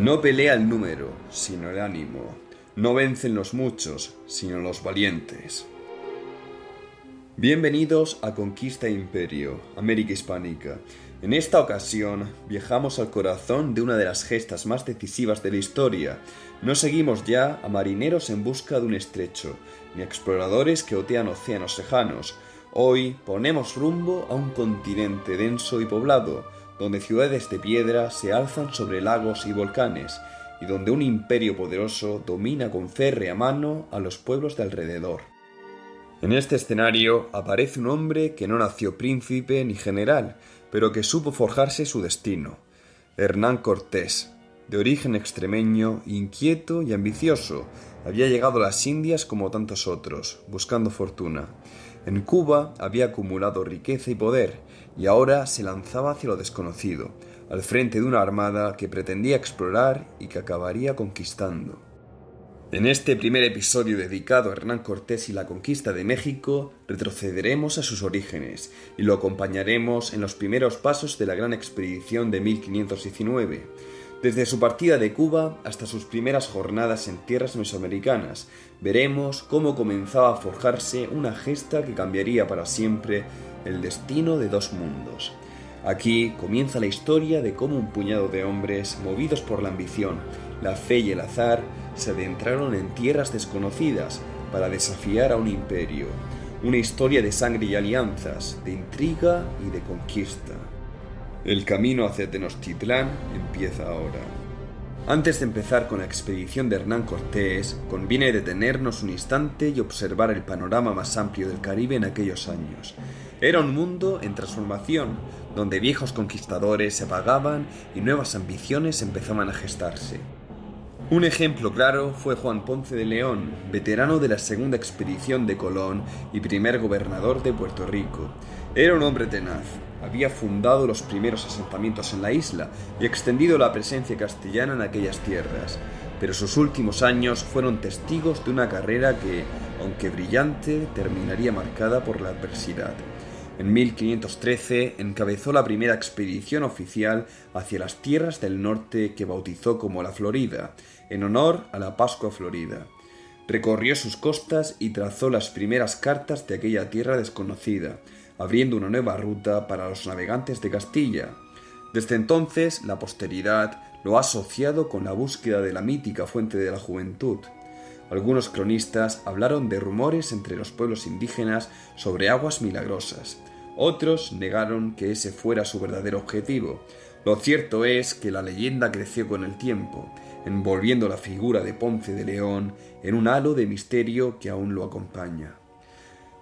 No pelea el número, sino el ánimo. No vencen los muchos, sino los valientes. Bienvenidos a Conquista e Imperio, América Hispánica. En esta ocasión viajamos al corazón de una de las gestas más decisivas de la historia. No seguimos ya a marineros en busca de un estrecho, ni a exploradores que otean océanos lejanos. Hoy ponemos rumbo a un continente denso y poblado, donde ciudades de piedra se alzan sobre lagos y volcanes, y donde un imperio poderoso domina con férrea mano a los pueblos de alrededor. En este escenario aparece un hombre que no nació príncipe ni general, pero que supo forjarse su destino. Hernán Cortés, de origen extremeño, inquieto y ambicioso, había llegado a las Indias como tantos otros, buscando fortuna. En Cuba había acumulado riqueza y poder, y ahora se lanzaba hacia lo desconocido, al frente de una armada que pretendía explorar y que acabaría conquistando. En este primer episodio dedicado a Hernán Cortés y la conquista de México, retrocederemos a sus orígenes y lo acompañaremos en los primeros pasos de la gran expedición de 1519, desde su partida de Cuba hasta sus primeras jornadas en tierras mesoamericanas. Veremos cómo comenzaba a forjarse una gesta que cambiaría para siempre el destino de dos mundos. Aquí comienza la historia de cómo un puñado de hombres, movidos por la ambición, la fe y el azar, se adentraron en tierras desconocidas para desafiar a un imperio. Una historia de sangre y alianzas, de intriga y de conquista. El camino hacia Tenochtitlán empieza ahora. Antes de empezar con la expedición de Hernán Cortés, conviene detenernos un instante y observar el panorama más amplio del Caribe en aquellos años. Era un mundo en transformación, donde viejos conquistadores se apagaban y nuevas ambiciones empezaban a gestarse. Un ejemplo claro fue Juan Ponce de León, veterano de la segunda expedición de Colón y primer gobernador de Puerto Rico. Era un hombre tenaz. Había fundado los primeros asentamientos en la isla y extendido la presencia castellana en aquellas tierras, pero sus últimos años fueron testigos de una carrera que, aunque brillante, terminaría marcada por la adversidad. En 1513 encabezó la primera expedición oficial hacia las tierras del norte que bautizó como la Florida, en honor a la Pascua Florida. Recorrió sus costas y trazó las primeras cartas de aquella tierra desconocida, abriendo una nueva ruta para los navegantes de Castilla. Desde entonces, la posteridad lo ha asociado con la búsqueda de la mítica fuente de la juventud. Algunos cronistas hablaron de rumores entre los pueblos indígenas sobre aguas milagrosas. Otros negaron que ese fuera su verdadero objetivo. Lo cierto es que la leyenda creció con el tiempo, envolviendo la figura de Ponce de León en un halo de misterio que aún lo acompaña.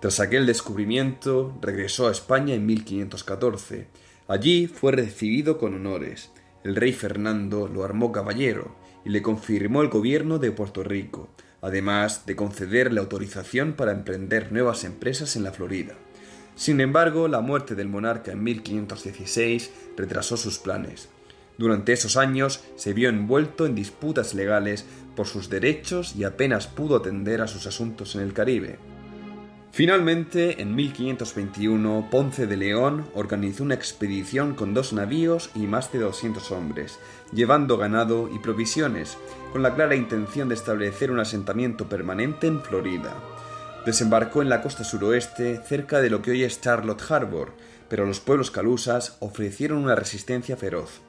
Tras aquel descubrimiento, regresó a España en 1514. Allí fue recibido con honores. El rey Fernando lo armó caballero y le confirmó el gobierno de Puerto Rico, además de concederle autorización para emprender nuevas empresas en la Florida. Sin embargo, la muerte del monarca en 1516 retrasó sus planes. Durante esos años se vio envuelto en disputas legales por sus derechos y apenas pudo atender a sus asuntos en el Caribe. Finalmente, en 1521, Ponce de León organizó una expedición con 2 navíos y más de 200 hombres, llevando ganado y provisiones, con la clara intención de establecer un asentamiento permanente en Florida. Desembarcó en la costa suroeste, cerca de lo que hoy es Charlotte Harbor, pero los pueblos calusas ofrecieron una resistencia feroz.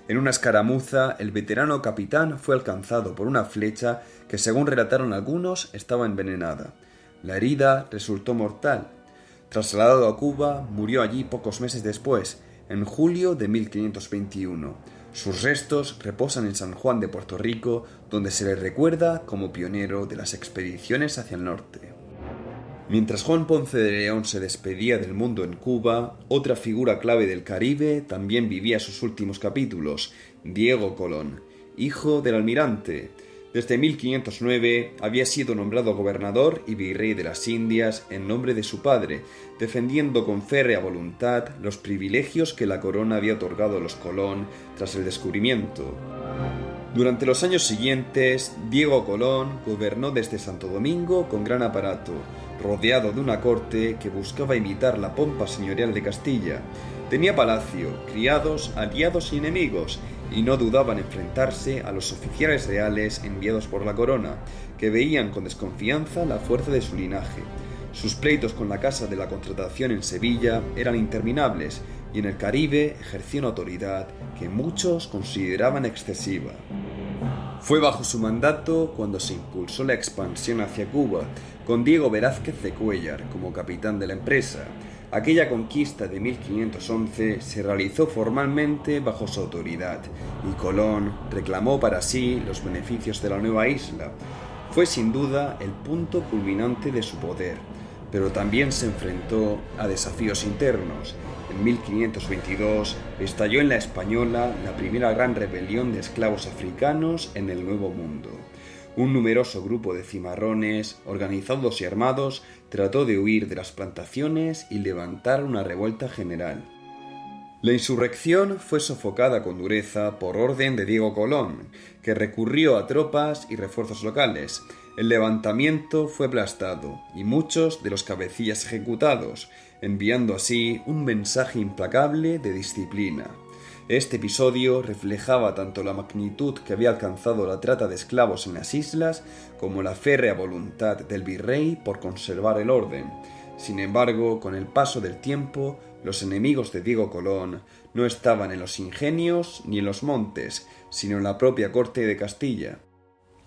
En una escaramuza, el veterano capitán fue alcanzado por una flecha que, según relataron algunos, estaba envenenada. La herida resultó mortal. Trasladado a Cuba, murió allí pocos meses después, en julio de 1521. Sus restos reposan en San Juan de Puerto Rico, donde se le recuerda como pionero de las expediciones hacia el norte. Mientras Juan Ponce de León se despedía del mundo en Cuba, otra figura clave del Caribe también vivía sus últimos capítulos: Diego Colón, hijo del almirante. Desde 1509 había sido nombrado gobernador y virrey de las Indias en nombre de su padre, defendiendo con férrea voluntad los privilegios que la corona había otorgado a los Colón tras el descubrimiento. Durante los años siguientes, Diego Colón gobernó desde Santo Domingo con gran aparato, rodeado de una corte que buscaba imitar la pompa señorial de Castilla. Tenía palacio, criados, aliados y enemigos, y no dudaban en enfrentarse a los oficiales reales enviados por la corona, que veían con desconfianza la fuerza de su linaje. Sus pleitos con la Casa de la Contratación en Sevilla eran interminables y en el Caribe ejerció una autoridad que muchos consideraban excesiva. Fue bajo su mandato cuando se impulsó la expansión hacia Cuba, con Diego Velázquez de Cuéllar como capitán de la empresa. Aquella conquista de 1511 se realizó formalmente bajo su autoridad y Colón reclamó para sí los beneficios de la nueva isla. Fue sin duda el punto culminante de su poder, pero también se enfrentó a desafíos internos. En 1522 estalló en la Española la primera gran rebelión de esclavos africanos en el Nuevo Mundo. Un numeroso grupo de cimarrones, organizados y armados, trató de huir de las plantaciones y levantar una revuelta general. La insurrección fue sofocada con dureza por orden de Diego Colón, que recurrió a tropas y refuerzos locales. El levantamiento fue aplastado y muchos de los cabecillas ejecutados, enviando así un mensaje implacable de disciplina. Este episodio reflejaba tanto la magnitud que había alcanzado la trata de esclavos en las islas como la férrea voluntad del virrey por conservar el orden. Sin embargo, con el paso del tiempo, los enemigos de Diego Colón no estaban en los ingenios ni en los montes, sino en la propia corte de Castilla.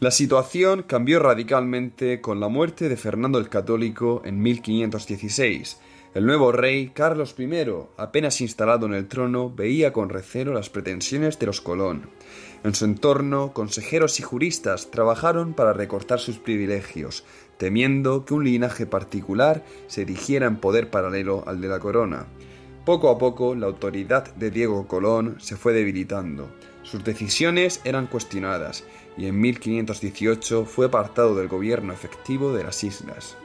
La situación cambió radicalmente con la muerte de Fernando el Católico en 1516. El nuevo rey, Carlos I, apenas instalado en el trono, veía con recelo las pretensiones de los Colón. En su entorno, consejeros y juristas trabajaron para recortar sus privilegios, temiendo que un linaje particular se erigiera en poder paralelo al de la corona. Poco a poco, la autoridad de Diego Colón se fue debilitando. Sus decisiones eran cuestionadas y en 1518 fue apartado del gobierno efectivo de las islas.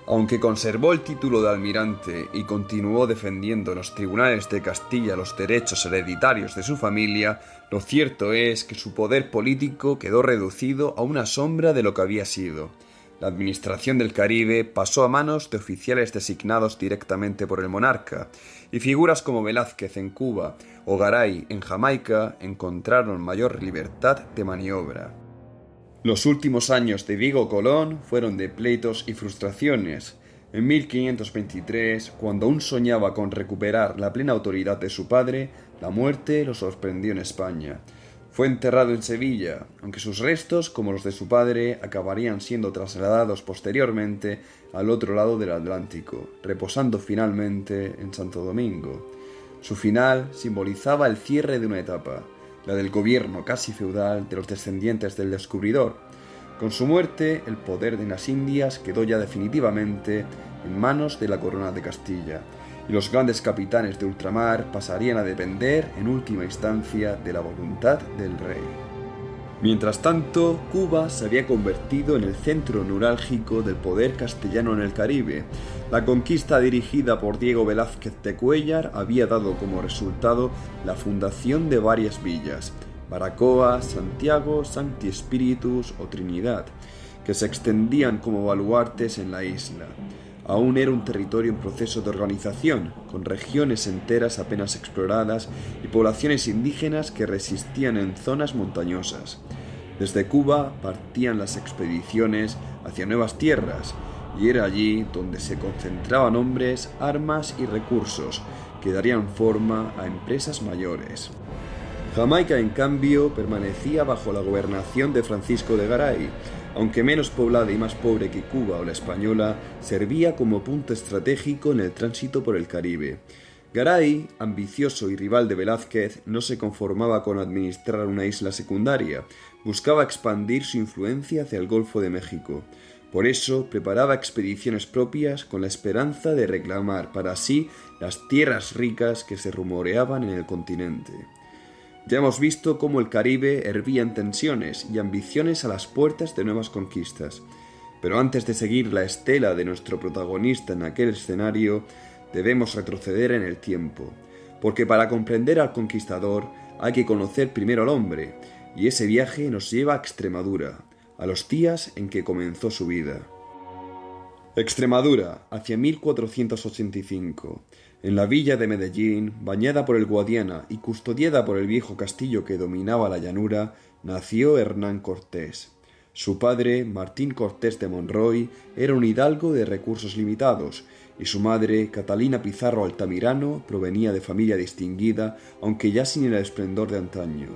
Aunque conservó el título de almirante y continuó defendiendo en los tribunales de Castilla los derechos hereditarios de su familia, lo cierto es que su poder político quedó reducido a una sombra de lo que había sido. La administración del Caribe pasó a manos de oficiales designados directamente por el monarca, y figuras como Velázquez en Cuba o Garay en Jamaica encontraron mayor libertad de maniobra. Los últimos años de Diego Colón fueron de pleitos y frustraciones. En 1523, cuando aún soñaba con recuperar la plena autoridad de su padre, la muerte lo sorprendió en España. Fue enterrado en Sevilla, aunque sus restos, como los de su padre, acabarían siendo trasladados posteriormente al otro lado del Atlántico, reposando finalmente en Santo Domingo. Su final simbolizaba el cierre de una etapa, la del gobierno casi feudal de los descendientes del descubridor. Con su muerte, el poder de las Indias quedó ya definitivamente en manos de la corona de Castilla, y los grandes capitanes de ultramar pasarían a depender en última instancia de la voluntad del rey. Mientras tanto, Cuba se había convertido en el centro neurálgico del poder castellano en el Caribe. La conquista dirigida por Diego Velázquez de Cuéllar había dado como resultado la fundación de varias villas, Baracoa, Santiago, Sancti Spiritus o Trinidad, que se extendían como baluartes en la isla. Aún era un territorio en proceso de organización, con regiones enteras apenas exploradas y poblaciones indígenas que resistían en zonas montañosas. Desde Cuba partían las expediciones hacia nuevas tierras, y era allí donde se concentraban hombres, armas y recursos que darían forma a empresas mayores. Jamaica, en cambio, permanecía bajo la gobernación de Francisco de Garay. Aunque menos poblada y más pobre que Cuba o la Española, servía como punto estratégico en el tránsito por el Caribe. Garay, ambicioso y rival de Velázquez, no se conformaba con administrar una isla secundaria, buscaba expandir su influencia hacia el Golfo de México. Por eso preparaba expediciones propias con la esperanza de reclamar para sí las tierras ricas que se rumoreaban en el continente. Ya hemos visto cómo el Caribe hervía en tensiones y ambiciones a las puertas de nuevas conquistas. Pero antes de seguir la estela de nuestro protagonista en aquel escenario, debemos retroceder en el tiempo, porque para comprender al conquistador hay que conocer primero al hombre, y ese viaje nos lleva a Extremadura, a los días en que comenzó su vida. Extremadura, hacia 1485. En la villa de Medellín, bañada por el Guadiana y custodiada por el viejo castillo que dominaba la llanura, nació Hernán Cortés. Su padre, Martín Cortés de Monroy, era un hidalgo de recursos limitados, y su madre, Catalina Pizarro Altamirano, provenía de familia distinguida, aunque ya sin el esplendor de antaño.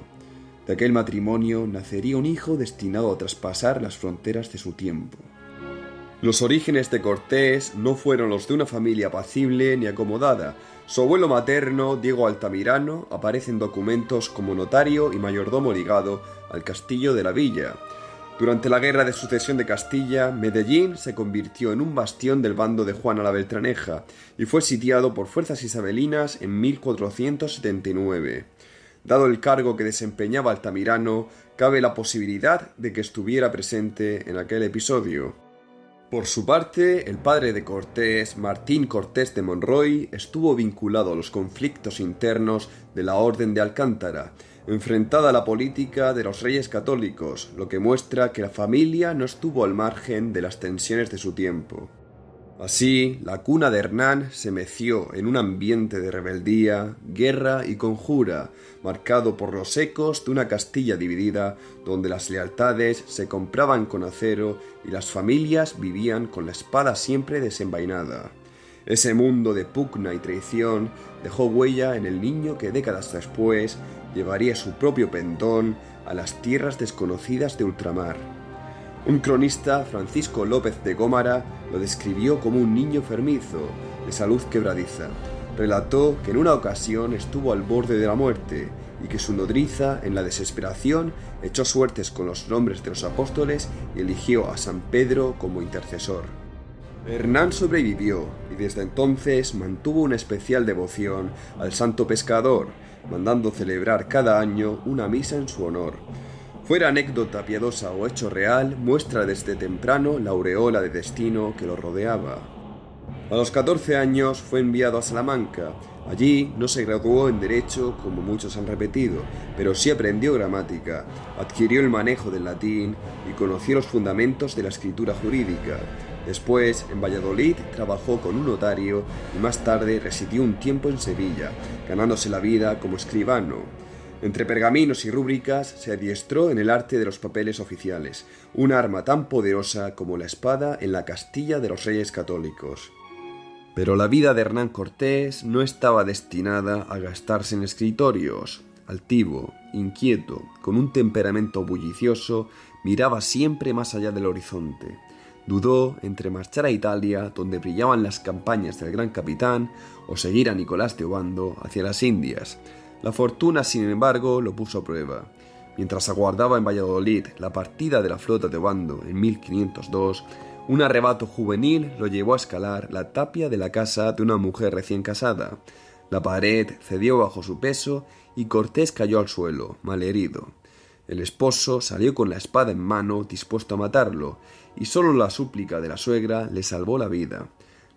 De aquel matrimonio nacería un hijo destinado a traspasar las fronteras de su tiempo. Los orígenes de Cortés no fueron los de una familia apacible ni acomodada. Su abuelo materno, Diego Altamirano, aparece en documentos como notario y mayordomo ligado al castillo de la villa. Durante la Guerra de Sucesión de Castilla, Medellín se convirtió en un bastión del bando de Juana la Beltraneja y fue sitiado por fuerzas isabelinas en 1479. Dado el cargo que desempeñaba Altamirano, cabe la posibilidad de que estuviera presente en aquel episodio. Por su parte, el padre de Cortés, Martín Cortés de Monroy, estuvo vinculado a los conflictos internos de la Orden de Alcántara, enfrentada a la política de los reyes católicos, lo que muestra que la familia no estuvo al margen de las tensiones de su tiempo. Así, la cuna de Hernán se meció en un ambiente de rebeldía, guerra y conjura, marcado por los ecos de una Castilla dividida, donde las lealtades se compraban con acero y las familias vivían con la espada siempre desenvainada. Ese mundo de pugna y traición dejó huella en el niño que décadas después llevaría su propio pendón a las tierras desconocidas de ultramar. Un cronista, Francisco López de Gómara, lo describió como un niño enfermizo, de salud quebradiza. Relató que en una ocasión estuvo al borde de la muerte y que su nodriza, en la desesperación, echó suertes con los nombres de los apóstoles y eligió a San Pedro como intercesor. Hernán sobrevivió y desde entonces mantuvo una especial devoción al santo pescador, mandando celebrar cada año una misa en su honor. Fuera anécdota piadosa o hecho real, muestra desde temprano la aureola de destino que lo rodeaba. A los 14 años fue enviado a Salamanca. Allí no se graduó en Derecho, como muchos han repetido, pero sí aprendió gramática, adquirió el manejo del latín y conoció los fundamentos de la escritura jurídica. Después, en Valladolid, trabajó con un notario y más tarde residió un tiempo en Sevilla, ganándose la vida como escribano. Entre pergaminos y rúbricas se adiestró en el arte de los papeles oficiales, un arma tan poderosa como la espada en la Castilla de los Reyes Católicos. Pero la vida de Hernán Cortés no estaba destinada a gastarse en escritorios. Altivo, inquieto, con un temperamento bullicioso, miraba siempre más allá del horizonte. Dudó entre marchar a Italia, donde brillaban las campañas del gran capitán, o seguir a Nicolás de Obando hacia las Indias. La fortuna, sin embargo, lo puso a prueba. Mientras aguardaba en Valladolid la partida de la flota de Obando en 1502, un arrebato juvenil lo llevó a escalar la tapia de la casa de una mujer recién casada. La pared cedió bajo su peso y Cortés cayó al suelo, malherido. El esposo salió con la espada en mano, dispuesto a matarlo, y solo la súplica de la suegra le salvó la vida.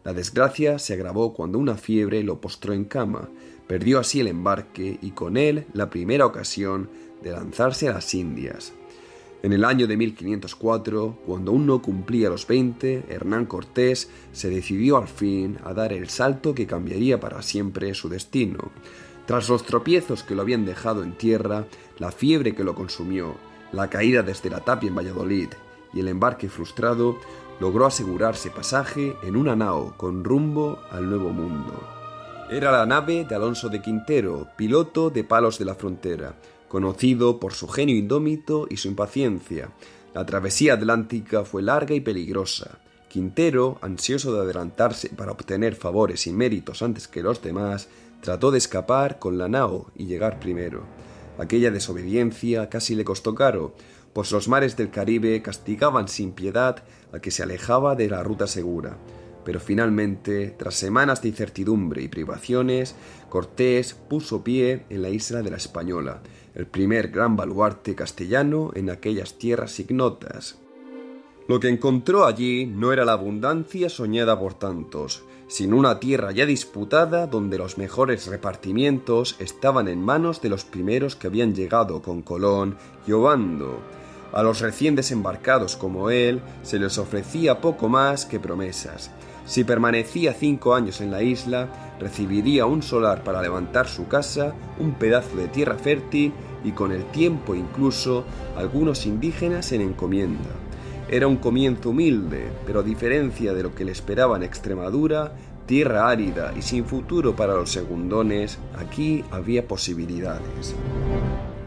La desgracia se agravó cuando una fiebre lo postró en cama. Perdió así el embarque y con él la primera ocasión de lanzarse a las Indias. En el año de 1504, cuando aún no cumplía los 20, Hernán Cortés se decidió al fin a dar el salto que cambiaría para siempre su destino. Tras los tropiezos que lo habían dejado en tierra, la fiebre que lo consumió, la caída desde la tapia en Valladolid y el embarque frustrado, logró asegurarse pasaje en una nao con rumbo al Nuevo Mundo. Era la nave de Alonso de Quintero, piloto de Palos de la Frontera, conocido por su genio indómito y su impaciencia. La travesía atlántica fue larga y peligrosa. Quintero, ansioso de adelantarse para obtener favores y méritos antes que los demás, trató de escapar con la nao y llegar primero. Aquella desobediencia casi le costó caro, pues los mares del Caribe castigaban sin piedad al que se alejaba de la ruta segura. Pero finalmente, tras semanas de incertidumbre y privaciones, Cortés puso pie en la isla de la Española, el primer gran baluarte castellano en aquellas tierras ignotas. Lo que encontró allí no era la abundancia soñada por tantos, sino una tierra ya disputada donde los mejores repartimientos estaban en manos de los primeros que habían llegado con Colón y Obando. A los recién desembarcados como él se les ofrecía poco más que promesas. Si permanecía 5 años en la isla, recibiría un solar para levantar su casa, un pedazo de tierra fértil y con el tiempo incluso algunos indígenas en encomienda. Era un comienzo humilde, pero a diferencia de lo que le esperaba en Extremadura, tierra árida y sin futuro para los segundones, aquí había posibilidades.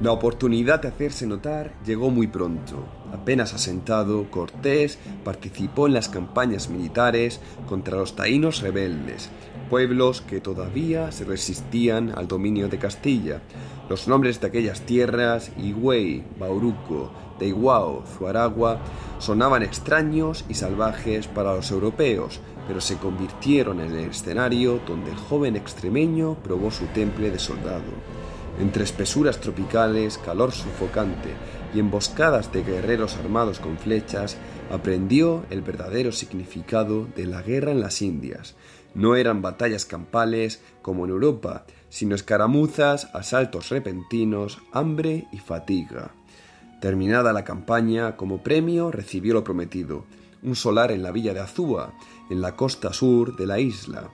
La oportunidad de hacerse notar llegó muy pronto. Apenas asentado, Cortés participó en las campañas militares contra los taínos rebeldes, pueblos que todavía se resistían al dominio de Castilla. Los nombres de aquellas tierras, Higüey, Bauruco, Teiguao, Zuaragua, sonaban extraños y salvajes para los europeos, pero se convirtieron en el escenario donde el joven extremeño probó su temple de soldado. Entre espesuras tropicales, calor sofocante y emboscadas de guerreros armados con flechas, aprendió el verdadero significado de la guerra en las Indias. No eran batallas campales como en Europa, sino escaramuzas, asaltos repentinos, hambre y fatiga. Terminada la campaña, como premio recibió lo prometido, un solar en la villa de Azúa, en la costa sur de la isla.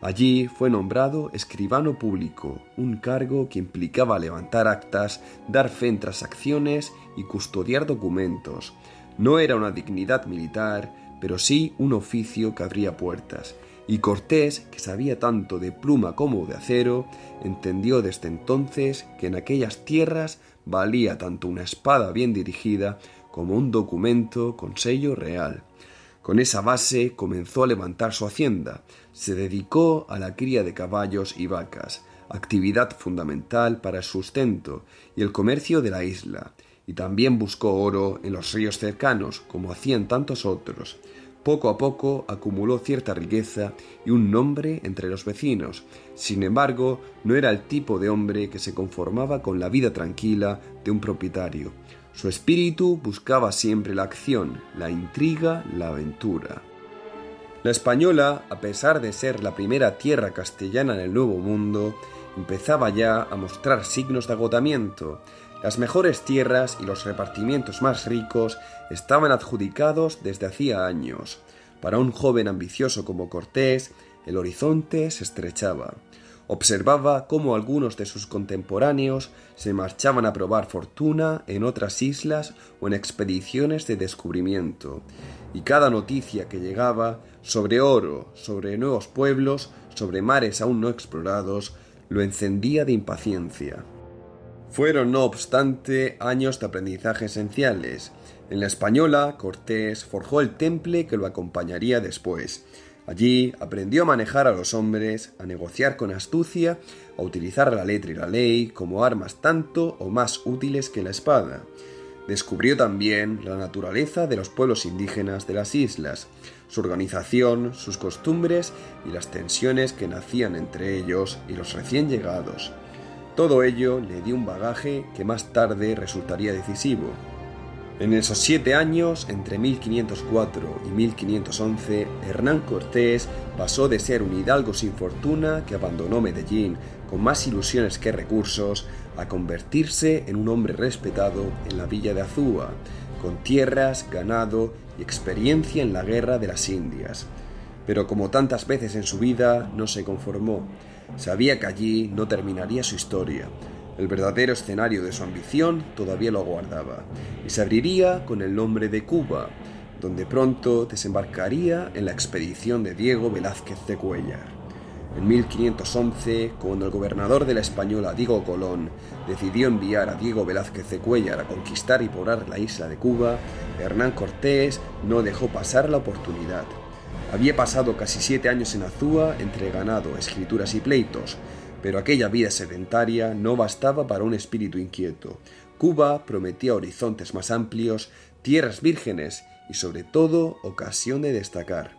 Allí fue nombrado escribano público, un cargo que implicaba levantar actas, dar fe en transacciones y custodiar documentos. No era una dignidad militar, pero sí un oficio que abría puertas. Y Cortés, que sabía tanto de pluma como de acero, entendió desde entonces que en aquellas tierras valía tanto una espada bien dirigida como un documento con sello real. Con esa base comenzó a levantar su hacienda. Se dedicó a la cría de caballos y vacas, actividad fundamental para el sustento y el comercio de la isla, y también buscó oro en los ríos cercanos, como hacían tantos otros. Poco a poco acumuló cierta riqueza y un nombre entre los vecinos. Sin embargo, no era el tipo de hombre que se conformaba con la vida tranquila de un propietario. Su espíritu buscaba siempre la acción, la intriga, la aventura. La Española, a pesar de ser la primera tierra castellana en el Nuevo Mundo, empezaba ya a mostrar signos de agotamiento. Las mejores tierras y los repartimientos más ricos estaban adjudicados desde hacía años. Para un joven ambicioso como Cortés, el horizonte se estrechaba. Observaba cómo algunos de sus contemporáneos se marchaban a probar fortuna en otras islas o en expediciones de descubrimiento, y cada noticia que llegaba sobre oro, sobre nuevos pueblos, sobre mares aún no explorados, lo encendía de impaciencia. Fueron, no obstante, años de aprendizaje esenciales. En la Española, Cortés forjó el temple que lo acompañaría después. Allí aprendió a manejar a los hombres, a negociar con astucia, a utilizar la letra y la ley como armas tanto o más útiles que la espada. Descubrió también la naturaleza de los pueblos indígenas de las islas, su organización, sus costumbres y las tensiones que nacían entre ellos y los recién llegados. Todo ello le dio un bagaje que más tarde resultaría decisivo. En esos 7 años, entre 1504 y 1511, Hernán Cortés pasó de ser un hidalgo sin fortuna que abandonó Medellín con más ilusiones que recursos a convertirse en un hombre respetado en la villa de Azúa, con tierras, ganado y experiencia en la guerra de las Indias. Pero como tantas veces en su vida, no se conformó. Sabía que allí no terminaría su historia. El verdadero escenario de su ambición todavía lo aguardaba, y se abriría con el nombre de Cuba, donde pronto desembarcaría en la expedición de Diego Velázquez de Cuéllar. En 1511, cuando el gobernador de la Española, Diego Colón, decidió enviar a Diego Velázquez de Cuéllar a conquistar y poblar la isla de Cuba, Hernán Cortés no dejó pasar la oportunidad. Había pasado casi 7 años en Azúa entre ganado, escrituras y pleitos, pero aquella vida sedentaria no bastaba para un espíritu inquieto. Cuba prometía horizontes más amplios, tierras vírgenes y sobre todo ocasión de destacar.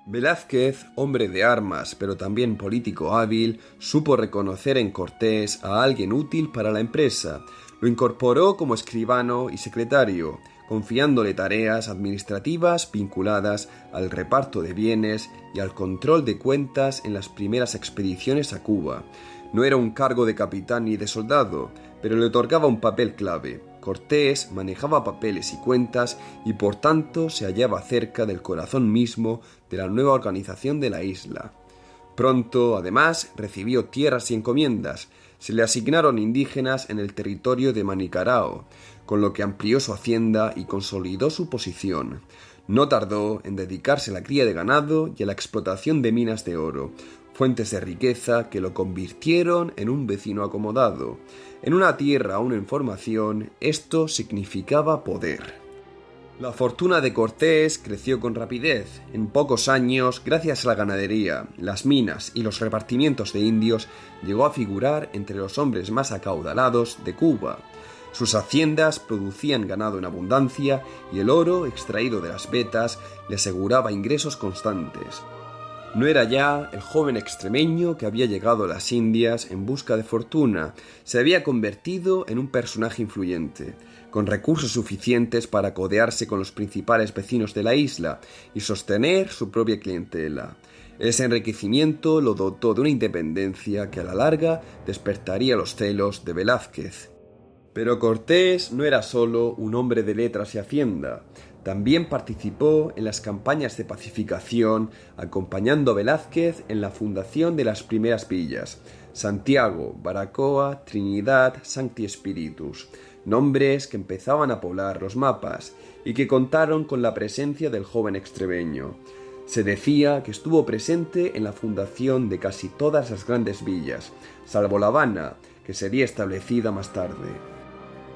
Velázquez, hombre de armas pero también político hábil, supo reconocer en Cortés a alguien útil para la empresa. Lo incorporó como escribano y secretario, confiándole tareas administrativas vinculadas al reparto de bienes y al control de cuentas en las primeras expediciones a Cuba. No era un cargo de capitán ni de soldado, pero le otorgaba un papel clave. Cortés manejaba papeles y cuentas y por tanto se hallaba cerca del corazón mismo de la nueva organización de la isla. Pronto, además, recibió tierras y encomiendas. Se le asignaron indígenas en el territorio de Manicarao, con lo que amplió su hacienda y consolidó su posición. No tardó en dedicarse a la cría de ganado y a la explotación de minas de oro, fuentes de riqueza que lo convirtieron en un vecino acomodado. En una tierra aún en formación, esto significaba poder. La fortuna de Cortés creció con rapidez. En pocos años, gracias a la ganadería, las minas y los repartimientos de indios, llegó a figurar entre los hombres más acaudalados de Cuba. Sus haciendas producían ganado en abundancia y el oro extraído de las vetas le aseguraba ingresos constantes. No era ya el joven extremeño que había llegado a las Indias en busca de fortuna, se había convertido en un personaje influyente, con recursos suficientes para codearse con los principales vecinos de la isla y sostener su propia clientela. Ese enriquecimiento lo dotó de una independencia que a la larga despertaría los celos de Velázquez. Pero Cortés no era solo un hombre de letras y hacienda. También participó en las campañas de pacificación, acompañando a Velázquez en la fundación de las primeras villas: Santiago, Baracoa, Trinidad, Sancti Spiritus, nombres que empezaban a poblar los mapas y que contaron con la presencia del joven extremeño. Se decía que estuvo presente en la fundación de casi todas las grandes villas, salvo La Habana, que sería establecida más tarde.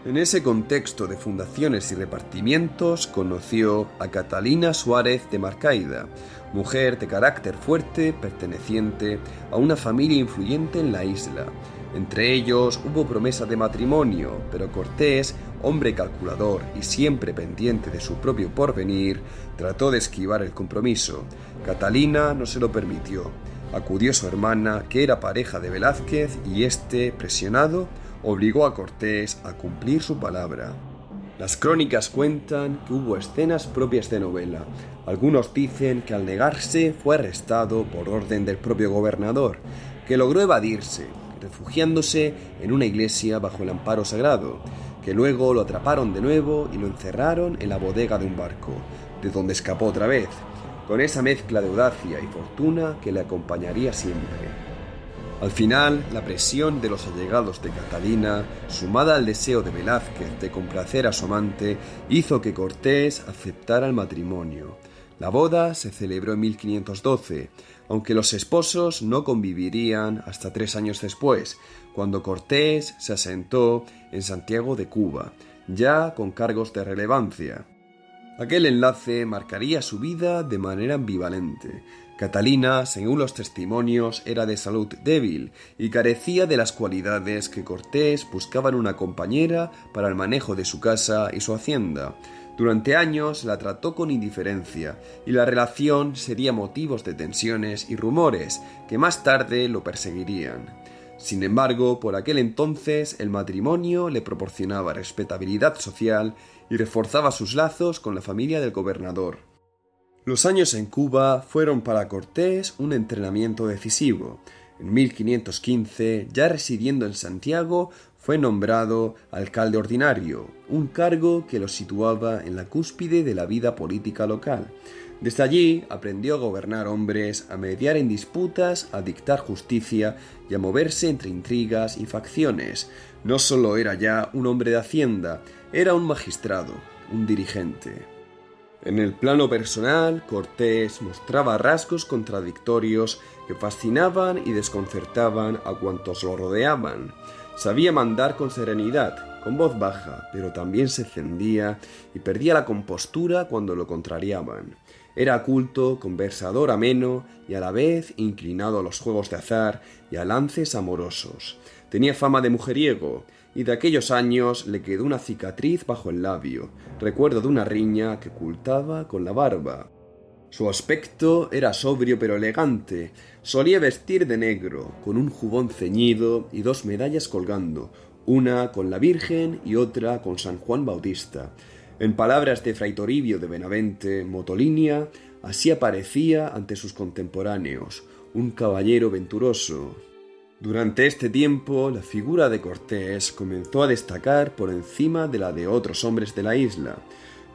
En ese contexto de fundaciones y repartimientos conoció a Catalina Suárez de Marcaida, mujer de carácter fuerte perteneciente a una familia influyente en la isla. Entre ellos hubo promesa de matrimonio, pero Cortés, hombre calculador y siempre pendiente de su propio porvenir, trató de esquivar el compromiso. Catalina no se lo permitió. Acudió su hermana, que era pareja de Velázquez, y éste, presionado, obligó a Cortés a cumplir su palabra. Las crónicas cuentan que hubo escenas propias de novela. Algunos dicen que al negarse fue arrestado por orden del propio gobernador, que logró evadirse, refugiándose en una iglesia bajo el amparo sagrado, que luego lo atraparon de nuevo y lo encerraron en la bodega de un barco, de donde escapó otra vez, con esa mezcla de audacia y fortuna que le acompañaría siempre. Al final, la presión de los allegados de Catalina, sumada al deseo de Velázquez de complacer a su amante, hizo que Cortés aceptara el matrimonio. La boda se celebró en 1512, aunque los esposos no convivirían hasta 3 años después, cuando Cortés se asentó en Santiago de Cuba, ya con cargos de relevancia. Aquel enlace marcaría su vida de manera ambivalente. Catalina, según los testimonios, era de salud débil y carecía de las cualidades que Cortés buscaba en una compañera para el manejo de su casa y su hacienda. Durante años la trató con indiferencia y la relación sería motivo de tensiones y rumores que más tarde lo perseguirían. Sin embargo, por aquel entonces el matrimonio le proporcionaba respetabilidad social y reforzaba sus lazos con la familia del gobernador. Los años en Cuba fueron para Cortés un entrenamiento decisivo. En 1515, ya residiendo en Santiago, fue nombrado alcalde ordinario, un cargo que lo situaba en la cúspide de la vida política local. Desde allí aprendió a gobernar hombres, a mediar en disputas, a dictar justicia y a moverse entre intrigas y facciones. No solo era ya un hombre de hacienda, era un magistrado, un dirigente. En el plano personal, Cortés mostraba rasgos contradictorios que fascinaban y desconcertaban a cuantos lo rodeaban. Sabía mandar con serenidad, con voz baja, pero también se encendía y perdía la compostura cuando lo contrariaban. Era culto, conversador ameno y a la vez inclinado a los juegos de azar y a lances amorosos. Tenía fama de mujeriego, y de aquellos años le quedó una cicatriz bajo el labio, recuerdo de una riña que ocultaba con la barba. Su aspecto era sobrio pero elegante. Solía vestir de negro, con un jubón ceñido y 2 medallas colgando, una con la Virgen y otra con San Juan Bautista. En palabras de Fray Toribio de Benavente, Motolinia, así aparecía ante sus contemporáneos, un caballero venturoso. Durante este tiempo, la figura de Cortés comenzó a destacar por encima de la de otros hombres de la isla.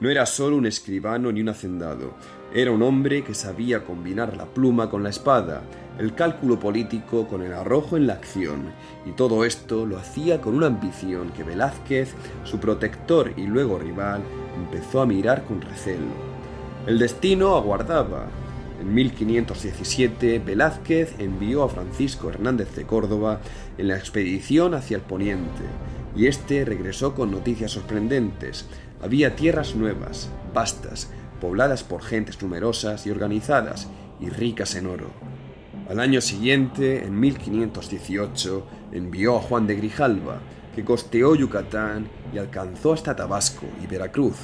No era solo un escribano ni un hacendado, era un hombre que sabía combinar la pluma con la espada, el cálculo político con el arrojo en la acción, y todo esto lo hacía con una ambición que Velázquez, su protector y luego rival, empezó a mirar con recelo. El destino aguardaba. En 1517, Velázquez envió a Francisco Hernández de Córdoba en la expedición hacia el poniente, y este regresó con noticias sorprendentes. Había tierras nuevas, vastas, pobladas por gentes numerosas y organizadas, y ricas en oro. Al año siguiente, en 1518, envió a Juan de Grijalva, que costeó Yucatán y alcanzó hasta Tabasco y Veracruz.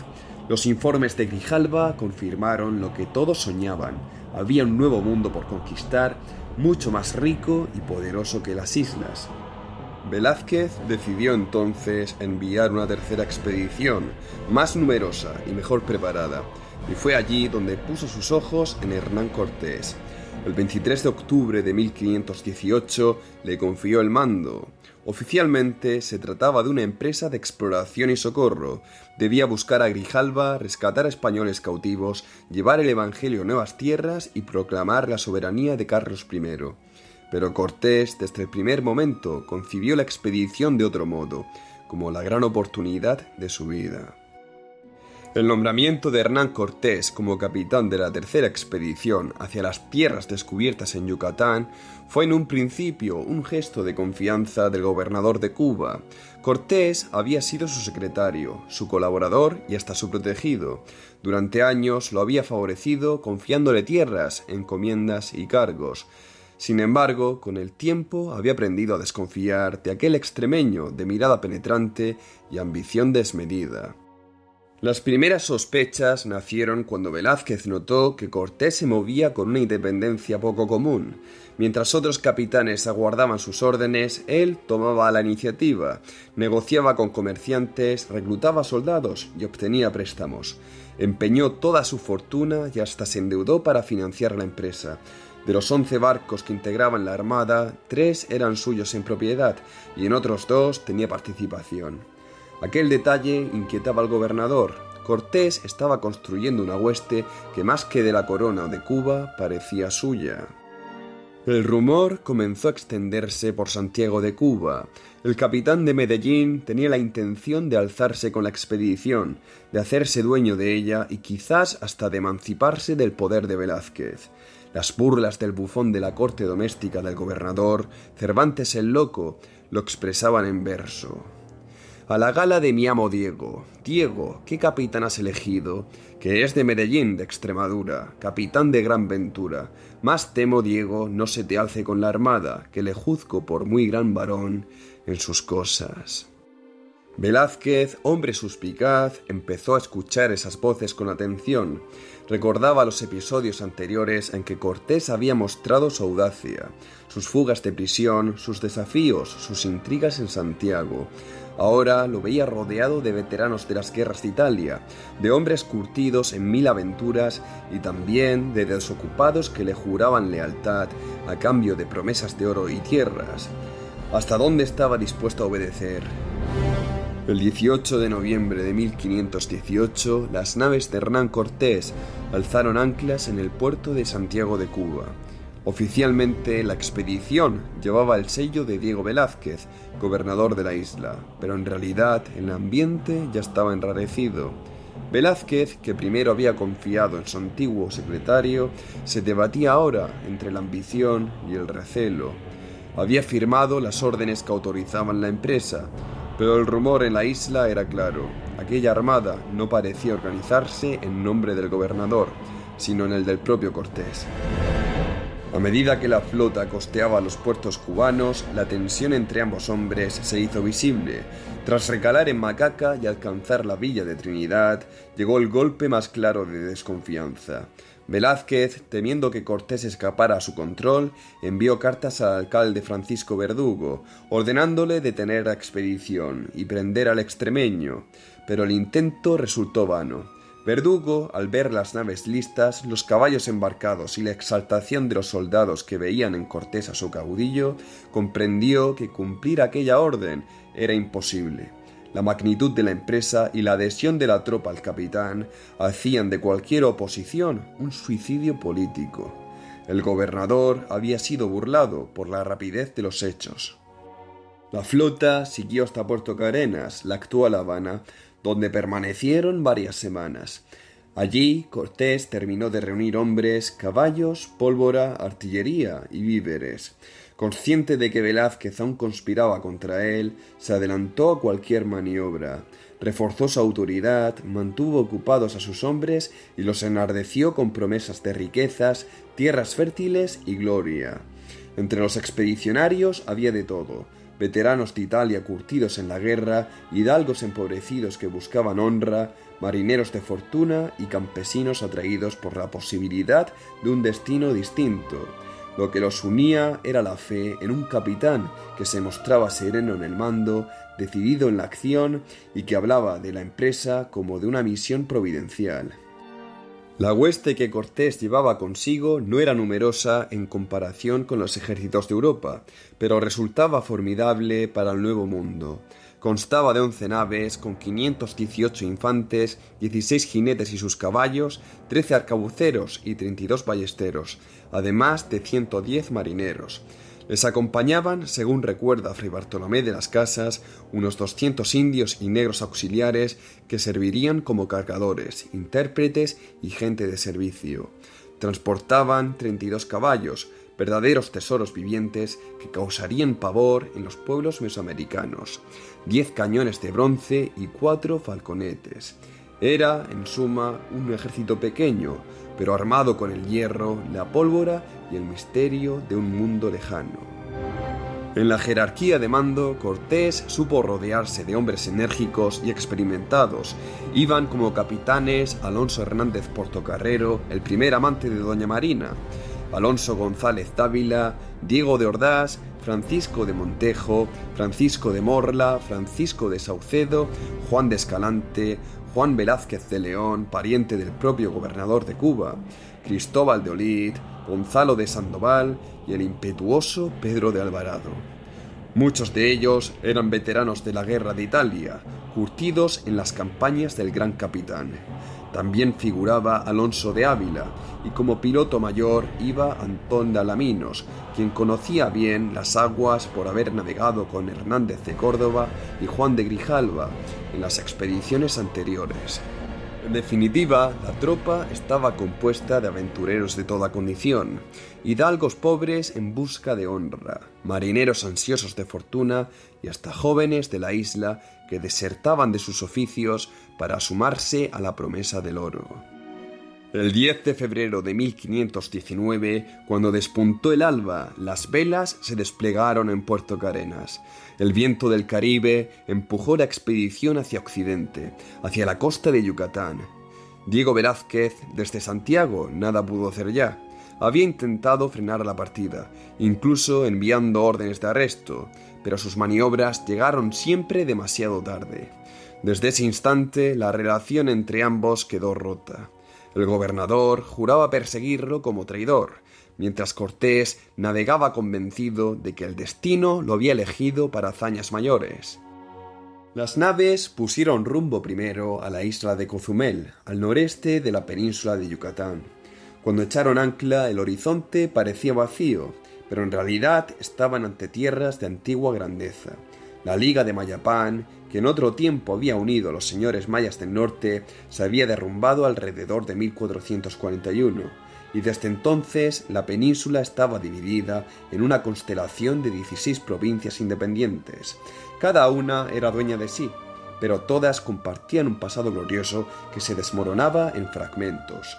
Los informes de Grijalva confirmaron lo que todos soñaban. Había un nuevo mundo por conquistar, mucho más rico y poderoso que las islas. Velázquez decidió entonces enviar una tercera expedición, más numerosa y mejor preparada, y fue allí donde puso sus ojos en Hernán Cortés. El 23 de octubre de 1518 le confió el mando. Oficialmente se trataba de una empresa de exploración y socorro. Debía buscar a Grijalva, rescatar a españoles cautivos, llevar el evangelio a nuevas tierras y proclamar la soberanía de Carlos I. Pero Cortés, desde el primer momento, concibió la expedición de otro modo, como la gran oportunidad de su vida. El nombramiento de Hernán Cortés como capitán de la tercera expedición hacia las tierras descubiertas en Yucatán fue en un principio un gesto de confianza del gobernador de Cuba. Cortés había sido su secretario, su colaborador y hasta su protegido. Durante años lo había favorecido confiándole tierras, encomiendas y cargos. Sin embargo, con el tiempo había aprendido a desconfiar de aquel extremeño de mirada penetrante y ambición desmedida. Las primeras sospechas nacieron cuando Velázquez notó que Cortés se movía con una independencia poco común. Mientras otros capitanes aguardaban sus órdenes, él tomaba la iniciativa, negociaba con comerciantes, reclutaba soldados y obtenía préstamos. Empeñó toda su fortuna y hasta se endeudó para financiar la empresa. De los 11 barcos que integraban la armada, 3 eran suyos en propiedad y en otros 2 tenía participación. Aquel detalle inquietaba al gobernador. Cortés estaba construyendo una hueste que más que de la corona o de Cuba parecía suya. El rumor comenzó a extenderse por Santiago de Cuba. El capitán de Medellín tenía la intención de alzarse con la expedición, de hacerse dueño de ella y quizás hasta de emanciparse del poder de Velázquez. Las burlas del bufón de la corte doméstica del gobernador, Cervantes el Loco, lo expresaban en verso. A la gala de mi amo Diego. Diego, ¿qué capitán has elegido? Que es de Medellín, de Extremadura, capitán de gran ventura. Más temo, Diego, no se te alce con la armada, que le juzgo por muy gran varón en sus cosas. Velázquez, hombre suspicaz, empezó a escuchar esas voces con atención. Recordaba los episodios anteriores en que Cortés había mostrado su audacia, sus fugas de prisión, sus desafíos, sus intrigas en Santiago. Ahora lo veía rodeado de veteranos de las guerras de Italia, de hombres curtidos en 1000 aventuras y también de desocupados que le juraban lealtad a cambio de promesas de oro y tierras. ¿Hasta dónde estaba dispuesto a obedecer? El 18 de noviembre de 1518, las naves de Hernán Cortés alzaron anclas en el puerto de Santiago de Cuba. Oficialmente, la expedición llevaba el sello de Diego Velázquez, gobernador de la isla, pero en realidad el ambiente ya estaba enrarecido. Velázquez, que primero había confiado en su antiguo secretario, se debatía ahora entre la ambición y el recelo. Había firmado las órdenes que autorizaban la empresa, pero el rumor en la isla era claro. Aquella armada no parecía organizarse en nombre del gobernador, sino en el del propio Cortés. A medida que la flota costeaba los puertos cubanos, la tensión entre ambos hombres se hizo visible. Tras recalar en Macaca y alcanzar la villa de Trinidad, llegó el golpe más claro de desconfianza. Velázquez, temiendo que Cortés escapara a su control, envió cartas al alcalde Francisco Verdugo, ordenándole detener la expedición y prender al extremeño, pero el intento resultó vano. Verdugo, al ver las naves listas, los caballos embarcados y la exaltación de los soldados que veían en Cortés a su caudillo, comprendió que cumplir aquella orden era imposible. La magnitud de la empresa y la adhesión de la tropa al capitán hacían de cualquier oposición un suicidio político. El gobernador había sido burlado por la rapidez de los hechos. La flota siguió hasta Puerto Carenas, la actual Habana, donde permanecieron varias semanas. Allí Cortés terminó de reunir hombres, caballos, pólvora, artillería y víveres. Consciente de que Velázquez aún conspiraba contra él, se adelantó a cualquier maniobra. Reforzó su autoridad, mantuvo ocupados a sus hombres y los enardeció con promesas de riquezas, tierras fértiles y gloria. Entre los expedicionarios había de todo: veteranos de Italia curtidos en la guerra, hidalgos empobrecidos que buscaban honra, marineros de fortuna y campesinos atraídos por la posibilidad de un destino distinto. Lo que los unía era la fe en un capitán que se mostraba sereno en el mando, decidido en la acción y que hablaba de la empresa como de una misión providencial. La hueste que Cortés llevaba consigo no era numerosa en comparación con los ejércitos de Europa, pero resultaba formidable para el Nuevo Mundo. Constaba de 11 naves, con 518 infantes, 16 jinetes y sus caballos, 13 arcabuceros y 32 ballesteros, además de 110 marineros. Les acompañaban, según recuerda Fray Bartolomé de las Casas, unos 200 indios y negros auxiliares que servirían como cargadores, intérpretes y gente de servicio. Transportaban 32 caballos, verdaderos tesoros vivientes que causarían pavor en los pueblos mesoamericanos, 10 cañones de bronce y 4 falconetes. Era, en suma, un ejército pequeño, pero armado con el hierro, la pólvora y el misterio de un mundo lejano. En la jerarquía de mando, Cortés supo rodearse de hombres enérgicos y experimentados. Iban como capitanes Alonso Hernández Portocarrero, el primer amante de doña Marina, Alonso González Dávila, Diego de Ordaz, Francisco de Montejo, Francisco de Morla, Francisco de Saucedo, Juan de Escalante, Juan Velázquez de León, pariente del propio gobernador de Cuba, Cristóbal de Olid, Gonzalo de Sandoval y el impetuoso Pedro de Alvarado. Muchos de ellos eran veteranos de la guerra de Italia, curtidos en las campañas del gran capitán. También figuraba Alonso de Ávila, y como piloto mayor iba Antón de Alaminos, quien conocía bien las aguas por haber navegado con Hernández de Córdoba y Juan de Grijalva en las expediciones anteriores. En definitiva, la tropa estaba compuesta de aventureros de toda condición, hidalgos pobres en busca de honra, marineros ansiosos de fortuna y hasta jóvenes de la isla que desertaban de sus oficios para sumarse a la promesa del oro. El 10 de febrero de 1519, cuando despuntó el alba, las velas se desplegaron en Puerto Carenas. El viento del Caribe empujó la expedición hacia occidente, hacia la costa de Yucatán. Diego Velázquez, desde Santiago, nada pudo hacer ya. Había intentado frenar la partida, incluso enviando órdenes de arresto, pero sus maniobras llegaron siempre demasiado tarde. Desde ese instante, la relación entre ambos quedó rota. El gobernador juraba perseguirlo como traidor, mientras Cortés navegaba convencido de que el destino lo había elegido para hazañas mayores. Las naves pusieron rumbo primero a la isla de Cozumel, al noreste de la península de Yucatán. Cuando echaron ancla, el horizonte parecía vacío, pero en realidad estaban ante tierras de antigua grandeza. La Liga de Mayapán, que en otro tiempo había unido a los señores mayas del norte, se había derrumbado alrededor de 1441, y desde entonces la península estaba dividida en una constelación de 16 provincias independientes. Cada una era dueña de sí, pero todas compartían un pasado glorioso que se desmoronaba en fragmentos.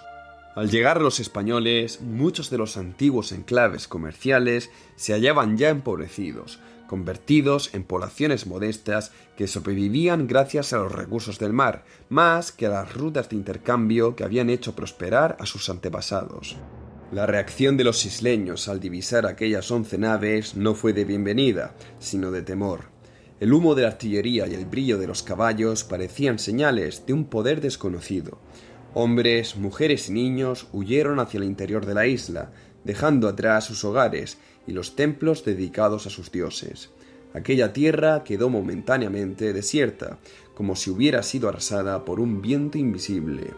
Al llegar los españoles, muchos de los antiguos enclaves comerciales se hallaban ya empobrecidos, convertidos en poblaciones modestas que sobrevivían gracias a los recursos del mar, más que a las rutas de intercambio que habían hecho prosperar a sus antepasados. La reacción de los isleños al divisar aquellas 11 naves no fue de bienvenida, sino de temor. El humo de la artillería y el brillo de los caballos parecían señales de un poder desconocido. Hombres, mujeres y niños huyeron hacia el interior de la isla, dejando atrás sus hogares y los templos dedicados a sus dioses. Aquella tierra quedó momentáneamente desierta, como si hubiera sido arrasada por un viento invisible.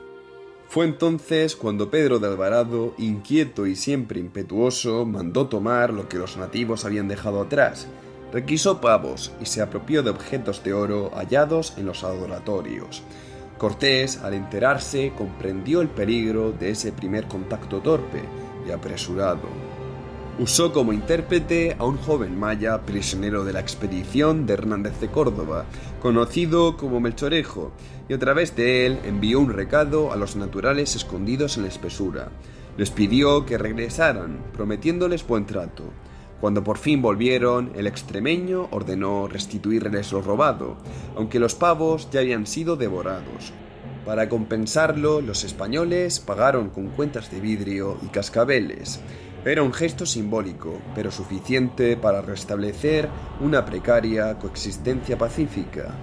Fue entonces cuando Pedro de Alvarado, inquieto y siempre impetuoso, mandó tomar lo que los nativos habían dejado atrás, requisó pavos y se apropió de objetos de oro hallados en los adoratorios. Cortés, al enterarse, comprendió el peligro de ese primer contacto torpe y apresurado. Usó como intérprete a un joven maya prisionero de la expedición de Hernández de Córdoba, conocido como Melchorejo, y a través de él envió un recado a los naturales escondidos en la espesura. Les pidió que regresaran, prometiéndoles buen trato. Cuando por fin volvieron, el extremeño ordenó restituirles lo robado, aunque los pavos ya habían sido devorados. Para compensarlo, los españoles pagaron con cuentas de vidrio y cascabeles. Era un gesto simbólico, pero suficiente para restablecer una precaria coexistencia pacífica.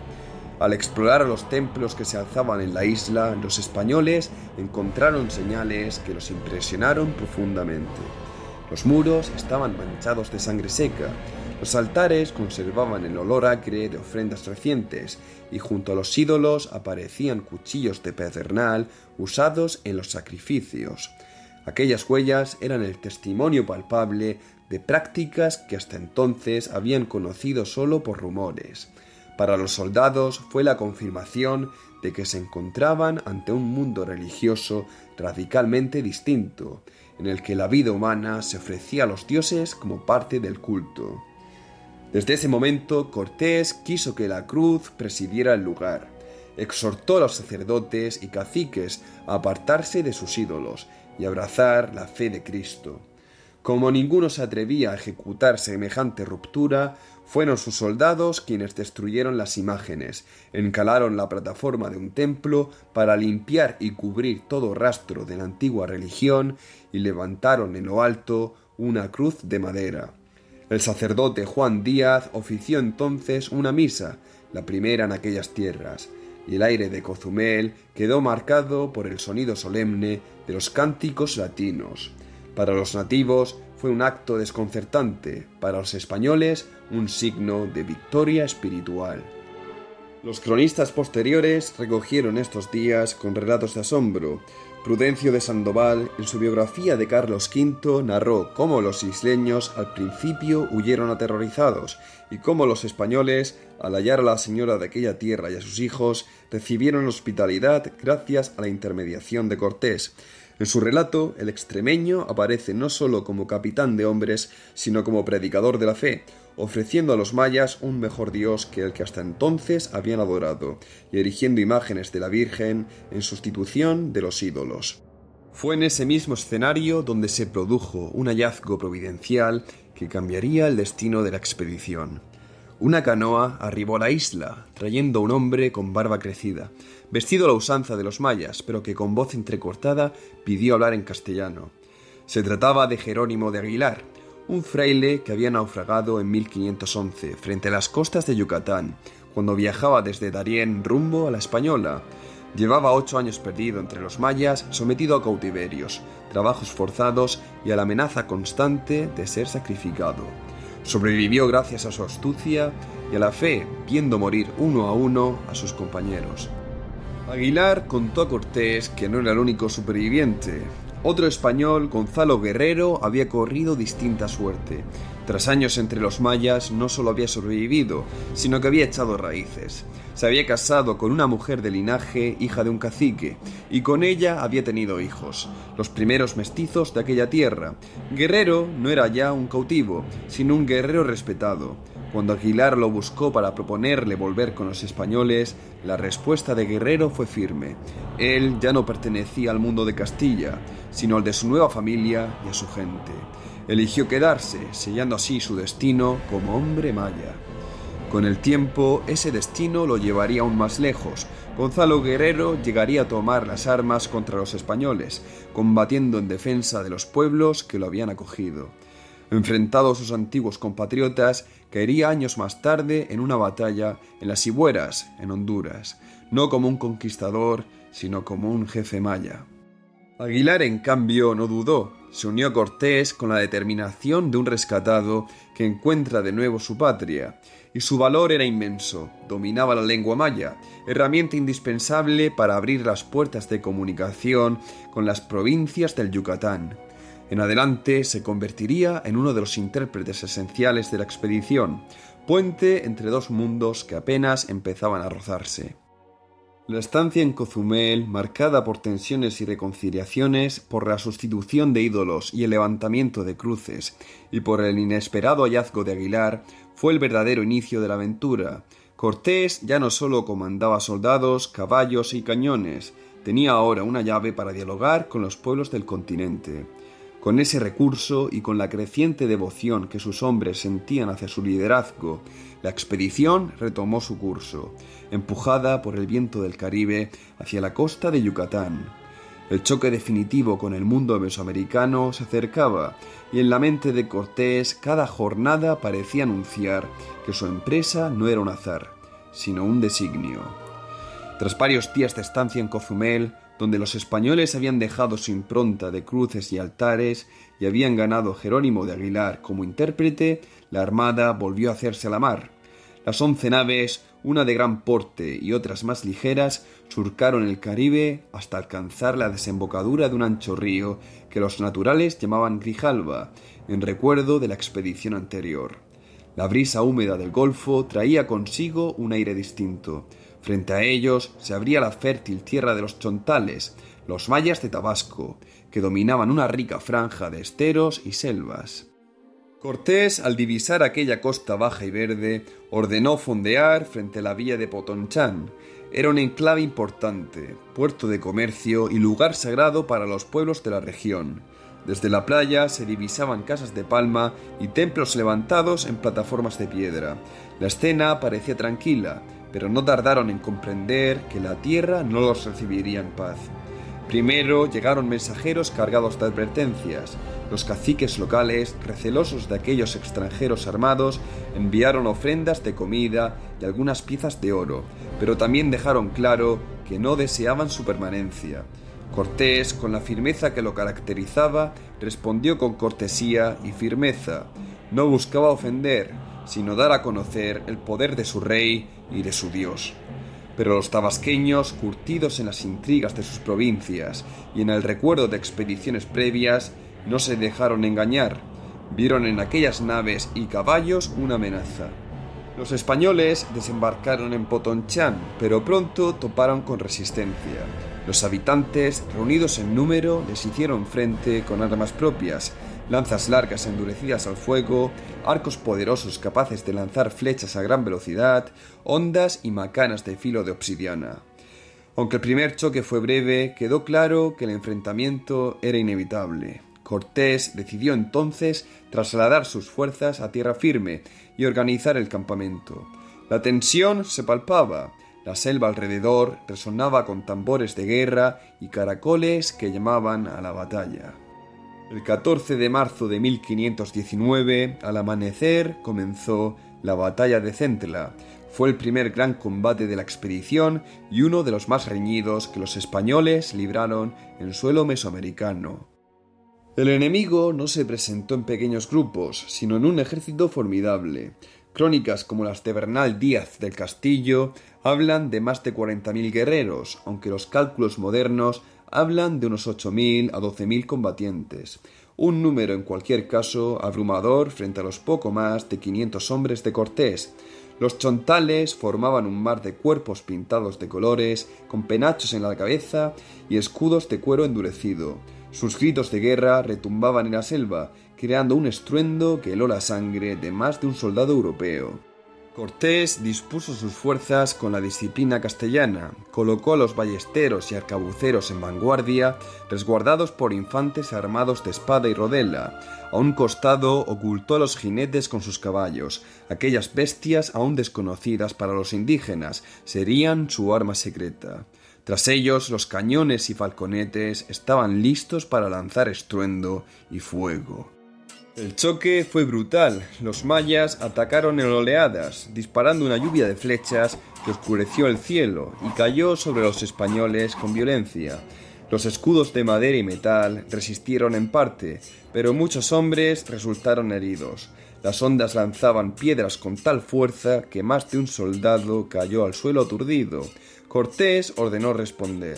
Al explorar los templos que se alzaban en la isla, los españoles encontraron señales que los impresionaron profundamente. Los muros estaban manchados de sangre seca, los altares conservaban el olor acre de ofrendas recientes y junto a los ídolos aparecían cuchillos de pedernal usados en los sacrificios. Aquellas huellas eran el testimonio palpable de prácticas que hasta entonces habían conocido solo por rumores. Para los soldados fue la confirmación de que se encontraban ante un mundo religioso radicalmente distinto, en el que la vida humana se ofrecía a los dioses como parte del culto. Desde ese momento, Cortés quiso que la cruz presidiera el lugar. Exhortó a los sacerdotes y caciques a apartarse de sus ídolos y abrazar la fe de Cristo. Como ninguno se atrevía a ejecutar semejante ruptura, fueron sus soldados quienes destruyeron las imágenes, encalaron la plataforma de un templo para limpiar y cubrir todo rastro de la antigua religión y levantaron en lo alto una cruz de madera. El sacerdote Juan Díaz ofició entonces una misa, la primera en aquellas tierras, y el aire de Cozumel quedó marcado por el sonido solemne de los cánticos latinos. Para los nativos fue un acto desconcertante, para los españoles un signo de victoria espiritual. Los cronistas posteriores recogieron estos días con relatos de asombro. Prudencio de Sandoval, en su biografía de Carlos V, narró cómo los isleños al principio huyeron aterrorizados y cómo los españoles, al hallar a la señora de aquella tierra y a sus hijos, recibieron hospitalidad gracias a la intermediación de Cortés. En su relato, el extremeño aparece no solo como capitán de hombres, sino como predicador de la fe, ofreciendo a los mayas un mejor Dios que el que hasta entonces habían adorado, y erigiendo imágenes de la Virgen en sustitución de los ídolos. Fue en ese mismo escenario donde se produjo un hallazgo providencial que cambiaría el destino de la expedición. Una canoa arribó a la isla, trayendo a un hombre con barba crecida, vestido a la usanza de los mayas, pero que con voz entrecortada pidió hablar en castellano. Se trataba de Jerónimo de Aguilar, un fraile que había naufragado en 1511 frente a las costas de Yucatán, cuando viajaba desde Darién rumbo a la Española. Llevaba 8 años perdido entre los mayas, sometido a cautiverios, trabajos forzados y a la amenaza constante de ser sacrificado. Sobrevivió gracias a su astucia y a la fe, viendo morir uno a sus compañeros. Aguilar contó a Cortés que no era el único superviviente. Otro español, Gonzalo Guerrero, había corrido distinta suerte. Tras años entre los mayas, no solo había sobrevivido, sino que había echado raíces. Se había casado con una mujer de linaje, hija de un cacique, y con ella había tenido hijos, los primeros mestizos de aquella tierra. Guerrero no era ya un cautivo, sino un guerrero respetado. Cuando Aguilar lo buscó para proponerle volver con los españoles, la respuesta de Guerrero fue firme. Él ya no pertenecía al mundo de Castilla, sino al de su nueva familia y a su gente. Eligió quedarse, sellando así su destino como hombre maya. Con el tiempo, ese destino lo llevaría aún más lejos. Gonzalo Guerrero llegaría a tomar las armas contra los españoles, combatiendo en defensa de los pueblos que lo habían acogido. Enfrentado a sus antiguos compatriotas, caería años más tarde en una batalla en las Ibueras, en Honduras, no como un conquistador, sino como un jefe maya. Aguilar, en cambio, no dudó. Se unió a Cortés con la determinación de un rescatado que encuentra de nuevo su patria, y su valor era inmenso. Dominaba la lengua maya, herramienta indispensable para abrir las puertas de comunicación con las provincias del Yucatán. En adelante se convertiría en uno de los intérpretes esenciales de la expedición, puente entre dos mundos que apenas empezaban a rozarse. La estancia en Cozumel, marcada por tensiones y reconciliaciones, por la sustitución de ídolos y el levantamiento de cruces, y por el inesperado hallazgo de Aguilar, fue el verdadero inicio de la aventura. Cortés ya no solo comandaba soldados, caballos y cañones, tenía ahora una llave para dialogar con los pueblos del continente. Con ese recurso y con la creciente devoción que sus hombres sentían hacia su liderazgo, la expedición retomó su curso, empujada por el viento del Caribe hacia la costa de Yucatán. El choque definitivo con el mundo mesoamericano se acercaba, y en la mente de Cortés cada jornada parecía anunciar que su empresa no era un azar, sino un designio. Tras varios días de estancia en Cozumel, donde los españoles habían dejado su impronta de cruces y altares y habían ganado Jerónimo de Aguilar como intérprete, la armada volvió a hacerse a la mar. Las 11 naves, una de gran porte y otras más ligeras, surcaron el Caribe hasta alcanzar la desembocadura de un ancho río que los naturales llamaban Grijalba, en recuerdo de la expedición anterior. La brisa húmeda del Golfo traía consigo un aire distinto. Frente a ellos se abría la fértil tierra de los chontales, los mayas de Tabasco, que dominaban una rica franja de esteros y selvas. Cortés, al divisar aquella costa baja y verde, ordenó fondear frente a la villa de Potonchán. Era un enclave importante, puerto de comercio y lugar sagrado para los pueblos de la región. Desde la playa se divisaban casas de palma y templos levantados en plataformas de piedra. La escena parecía tranquila, pero no tardaron en comprender que la tierra no los recibiría en paz. Primero llegaron mensajeros cargados de advertencias. Los caciques locales, recelosos de aquellos extranjeros armados, enviaron ofrendas de comida y algunas piezas de oro, pero también dejaron claro que no deseaban su permanencia. Cortés, con la firmeza que lo caracterizaba, respondió con cortesía y firmeza. No buscaba ofender, sino dar a conocer el poder de su rey y de su Dios. Pero los tabasqueños, curtidos en las intrigas de sus provincias y en el recuerdo de expediciones previas, no se dejaron engañar. Vieron en aquellas naves y caballos una amenaza. Los españoles desembarcaron en Potonchán, pero pronto toparon con resistencia. Los habitantes, reunidos en número, les hicieron frente con armas propias, lanzas largas endurecidas al fuego, arcos poderosos capaces de lanzar flechas a gran velocidad, hondas y macanas de filo de obsidiana. Aunque el primer choque fue breve, quedó claro que el enfrentamiento era inevitable. Cortés decidió entonces trasladar sus fuerzas a tierra firme y organizar el campamento. La tensión se palpaba. La selva alrededor resonaba con tambores de guerra y caracoles que llamaban a la batalla. El 14 de marzo de 1519, al amanecer, comenzó la batalla de Centla. Fue el primer gran combate de la expedición y uno de los más reñidos que los españoles libraron en suelo mesoamericano. El enemigo no se presentó en pequeños grupos, sino en un ejército formidable. Crónicas como las de Bernal Díaz del Castillo hablan de más de 40.000 guerreros, aunque los cálculos modernos hablan de unos 8.000 a 12.000 combatientes. Un número en cualquier caso abrumador frente a los poco más de 500 hombres de Cortés. Los chontales formaban un mar de cuerpos pintados de colores, con penachos en la cabeza y escudos de cuero endurecido. Sus gritos de guerra retumbaban en la selva, creando un estruendo que heló la sangre de más de un soldado europeo. Cortés dispuso sus fuerzas con la disciplina castellana, colocó a los ballesteros y arcabuceros en vanguardia, resguardados por infantes armados de espada y rodela. A un costado ocultó a los jinetes con sus caballos. Aquellas bestias, aún desconocidas para los indígenas, serían su arma secreta. Tras ellos, los cañones y falconetes estaban listos para lanzar estruendo y fuego. El choque fue brutal. Los mayas atacaron en oleadas, disparando una lluvia de flechas que oscureció el cielo y cayó sobre los españoles con violencia. Los escudos de madera y metal resistieron en parte, pero muchos hombres resultaron heridos. Las ondas lanzaban piedras con tal fuerza que más de un soldado cayó al suelo aturdido. Cortés ordenó responder.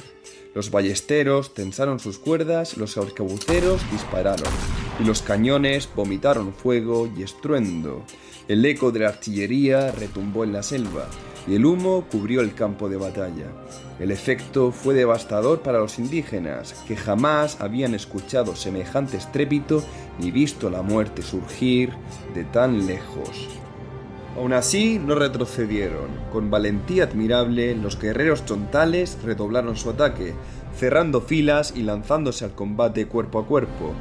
Los ballesteros tensaron sus cuerdas, los arcabuceros dispararon, y los cañones vomitaron fuego y estruendo. El eco de la artillería retumbó en la selva, y el humo cubrió el campo de batalla. El efecto fue devastador para los indígenas, que jamás habían escuchado semejante estrépito ni visto la muerte surgir de tan lejos. Aún así, no retrocedieron. Con valentía admirable, los guerreros chontales redoblaron su ataque, cerrando filas y lanzándose al combate cuerpo a cuerpo.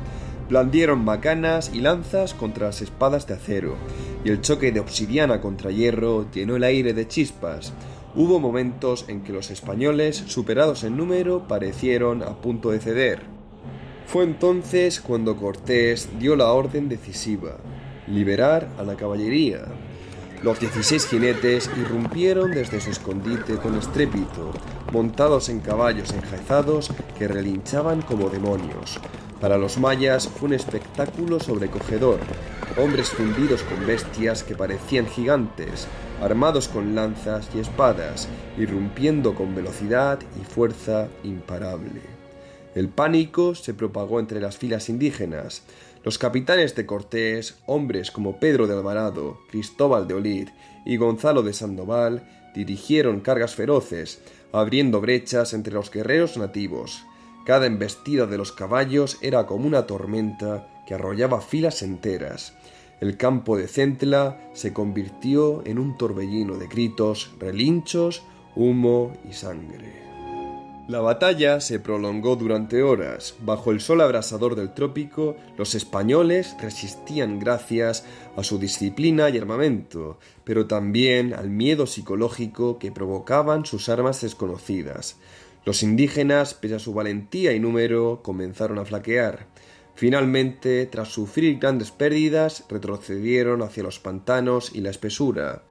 Blandieron macanas y lanzas contra las espadas de acero, y el choque de obsidiana contra hierro llenó el aire de chispas. Hubo momentos en que los españoles, superados en número, parecieron a punto de ceder. Fue entonces cuando Cortés dio la orden decisiva: liberar a la caballería. Los 16 jinetes irrumpieron desde su escondite con estrépito, montados en caballos enjaezados que relinchaban como demonios. Para los mayas fue un espectáculo sobrecogedor. Hombres fundidos con bestias que parecían gigantes, armados con lanzas y espadas, irrumpiendo con velocidad y fuerza imparable. El pánico se propagó entre las filas indígenas. Los capitanes de Cortés, hombres como Pedro de Alvarado, Cristóbal de Olid y Gonzalo de Sandoval, dirigieron cargas feroces, abriendo brechas entre los guerreros nativos. Cada embestida de los caballos era como una tormenta que arrollaba filas enteras. El campo de Centla se convirtió en un torbellino de gritos, relinchos, humo y sangre. La batalla se prolongó durante horas. Bajo el sol abrasador del trópico, los españoles resistían gracias a su disciplina y armamento, pero también al miedo psicológico que provocaban sus armas desconocidas. Los indígenas, pese a su valentía y número, comenzaron a flaquear. Finalmente, tras sufrir grandes pérdidas, retrocedieron hacia los pantanos y la espesura.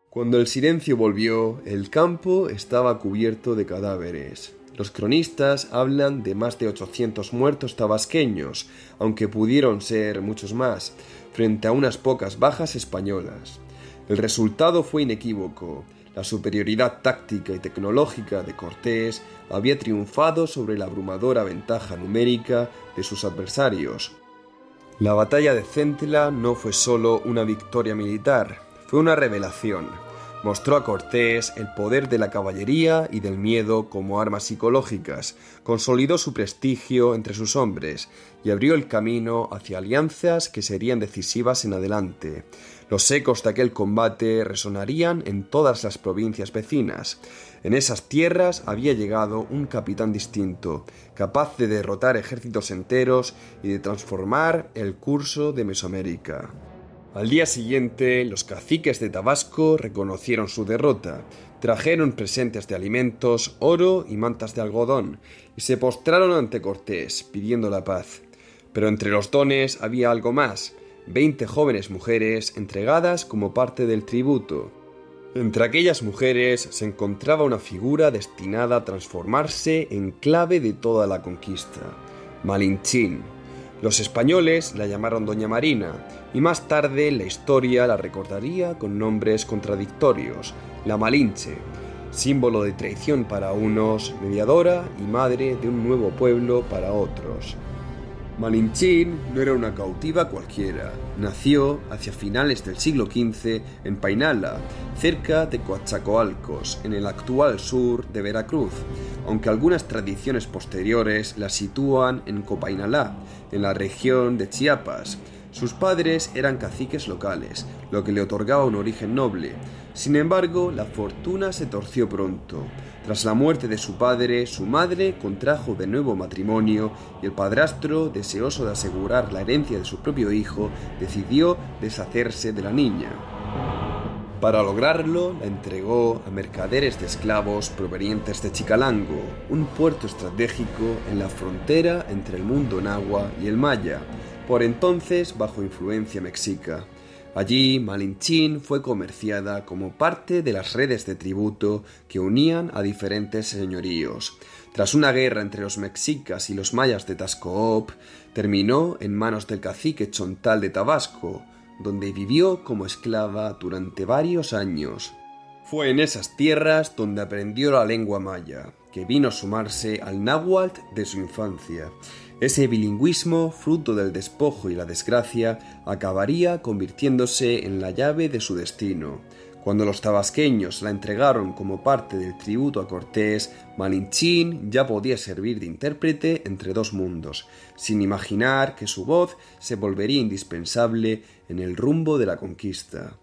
Cuando el silencio volvió, el campo estaba cubierto de cadáveres. Los cronistas hablan de más de 800 muertos tabasqueños, aunque pudieron ser muchos más, frente a unas pocas bajas españolas. El resultado fue inequívoco. La superioridad táctica y tecnológica de Cortés había triunfado sobre la abrumadora ventaja numérica de sus adversarios. La batalla de Centla no fue solo una victoria militar, fue una revelación. Mostró a Cortés el poder de la caballería y del miedo como armas psicológicas, consolidó su prestigio entre sus hombres y abrió el camino hacia alianzas que serían decisivas en adelante. Los ecos de aquel combate resonarían en todas las provincias vecinas. En esas tierras había llegado un capitán distinto, capaz de derrotar ejércitos enteros y de transformar el curso de Mesoamérica. Al día siguiente, los caciques de Tabasco reconocieron su derrota, trajeron presentes de alimentos, oro y mantas de algodón, y se postraron ante Cortés, pidiendo la paz. Pero entre los dones había algo más: 20 jóvenes mujeres entregadas como parte del tributo. Entre aquellas mujeres se encontraba una figura destinada a transformarse en clave de toda la conquista: Malinchín. Los españoles la llamaron Doña Marina, y más tarde la historia la recordaría con nombres contradictorios: la Malinche, símbolo de traición para unos, mediadora y madre de un nuevo pueblo para otros. Malinchín no era una cautiva cualquiera. Nació hacia finales del siglo XV en Painala, cerca de Coatzacoalcos, en el actual sur de Veracruz, aunque algunas tradiciones posteriores la sitúan en Copainalá, en la región de Chiapas. Sus padres eran caciques locales, lo que le otorgaba un origen noble. Sin embargo, la fortuna se torció pronto. Tras la muerte de su padre, su madre contrajo de nuevo matrimonio y el padrastro, deseoso de asegurar la herencia de su propio hijo, decidió deshacerse de la niña. Para lograrlo, la entregó a mercaderes de esclavos provenientes de Chicalango, un puerto estratégico en la frontera entre el mundo náhuatl y el maya, por entonces bajo influencia mexica. Allí, Malinchín fue comerciada como parte de las redes de tributo que unían a diferentes señoríos. Tras una guerra entre los mexicas y los mayas de Tascoop, terminó en manos del cacique Chontal de Tabasco, donde vivió como esclava durante varios años. Fue en esas tierras donde aprendió la lengua maya, que vino a sumarse al náhuatl de su infancia. Ese bilingüismo, fruto del despojo y la desgracia, acabaría convirtiéndose en la llave de su destino. Cuando los tabasqueños la entregaron como parte del tributo a Cortés, Malinchín ya podía servir de intérprete entre dos mundos, sin imaginar que su voz se volvería indispensable en el rumbo de la conquista.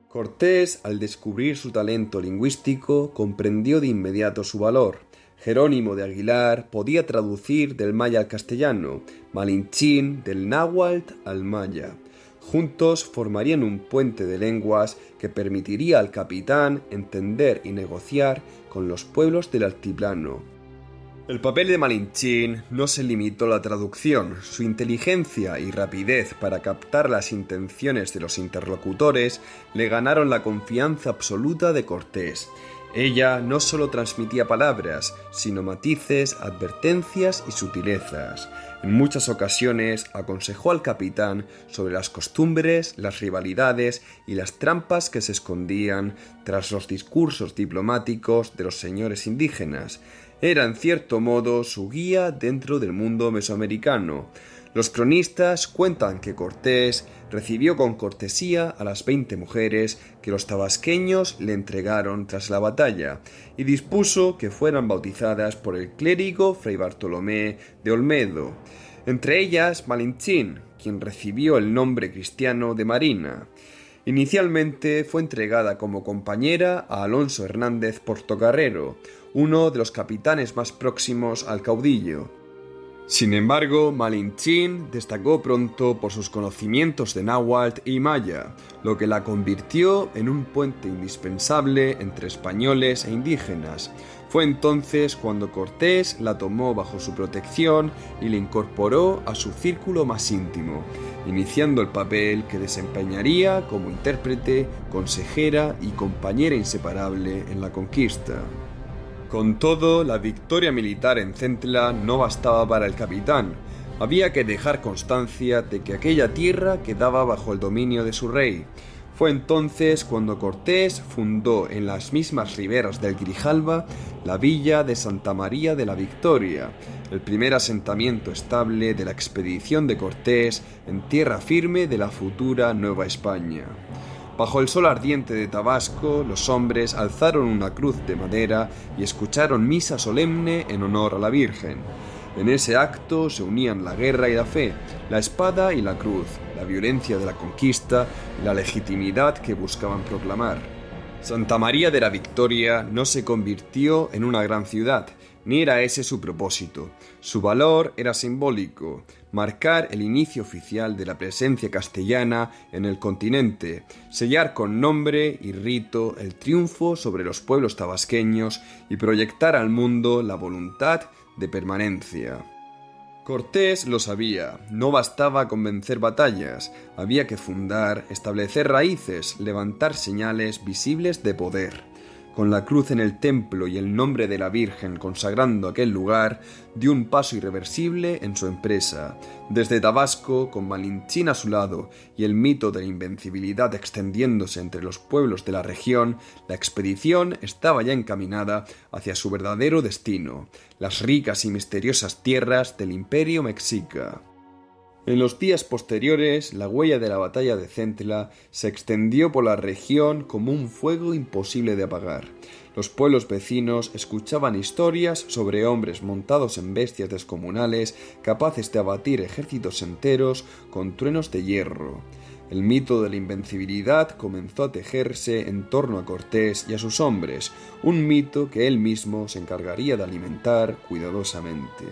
Cortés, al descubrir su talento lingüístico, comprendió de inmediato su valor. Jerónimo de Aguilar podía traducir del maya al castellano, Malinchín del náhuatl al maya. Juntos formarían un puente de lenguas que permitiría al capitán entender y negociar con los pueblos del altiplano. El papel de Malinchín no se limitó a la traducción. Su inteligencia y rapidez para captar las intenciones de los interlocutores le ganaron la confianza absoluta de Cortés. Ella no solo transmitía palabras, sino matices, advertencias y sutilezas. En muchas ocasiones aconsejó al capitán sobre las costumbres, las rivalidades y las trampas que se escondían tras los discursos diplomáticos de los señores indígenas. Era en cierto modo su guía dentro del mundo mesoamericano. Los cronistas cuentan que Cortés recibió con cortesía a las 20 mujeres que los tabasqueños le entregaron tras la batalla y dispuso que fueran bautizadas por el clérigo Fray Bartolomé de Olmedo. Entre ellas Malinchín, quien recibió el nombre cristiano de Marina. Inicialmente fue entregada como compañera a Alonso Hernández Portocarrero, uno de los capitanes más próximos al caudillo. Sin embargo, Malinchín destacó pronto por sus conocimientos de náhuatl y maya, lo que la convirtió en un puente indispensable entre españoles e indígenas. Fue entonces cuando Cortés la tomó bajo su protección y la incorporó a su círculo más íntimo, iniciando el papel que desempeñaría como intérprete, consejera y compañera inseparable en la conquista. Con todo, la victoria militar en Centla no bastaba para el capitán. Había que dejar constancia de que aquella tierra quedaba bajo el dominio de su rey. Fue entonces cuando Cortés fundó en las mismas riberas del Grijalba la villa de Santa María de la Victoria, el primer asentamiento estable de la expedición de Cortés en tierra firme de la futura Nueva España. Bajo el sol ardiente de Tabasco, los hombres alzaron una cruz de madera y escucharon misa solemne en honor a la Virgen. En ese acto se unían la guerra y la fe, la espada y la cruz, la violencia de la conquista y la legitimidad que buscaban proclamar. Santa María de la Victoria no se convirtió en una gran ciudad, ni era ese su propósito. Su valor era simbólico, marcar el inicio oficial de la presencia castellana en el continente, sellar con nombre y rito el triunfo sobre los pueblos tabasqueños y proyectar al mundo la voluntad de permanencia. Cortés lo sabía, no bastaba con vencer batallas, había que fundar, establecer raíces, levantar señales visibles de poder. Con la cruz en el templo y el nombre de la Virgen consagrando aquel lugar, dio un paso irreversible en su empresa. Desde Tabasco, con Malinchín a su lado y el mito de la invencibilidad extendiéndose entre los pueblos de la región, la expedición estaba ya encaminada hacia su verdadero destino, las ricas y misteriosas tierras del Imperio Mexica. En los días posteriores, la huella de la batalla de Centla se extendió por la región como un fuego imposible de apagar. Los pueblos vecinos escuchaban historias sobre hombres montados en bestias descomunales capaces de abatir ejércitos enteros con truenos de hierro. El mito de la invencibilidad comenzó a tejerse en torno a Cortés y a sus hombres, un mito que él mismo se encargaría de alimentar cuidadosamente.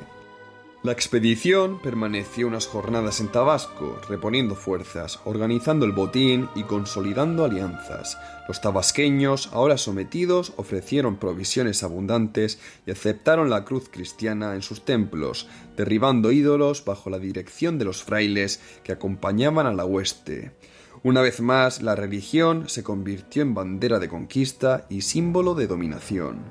La expedición permaneció unas jornadas en Tabasco, reponiendo fuerzas, organizando el botín y consolidando alianzas. Los tabasqueños, ahora sometidos, ofrecieron provisiones abundantes y aceptaron la cruz cristiana en sus templos, derribando ídolos bajo la dirección de los frailes que acompañaban a la hueste. Una vez más, la religión se convirtió en bandera de conquista y símbolo de dominación.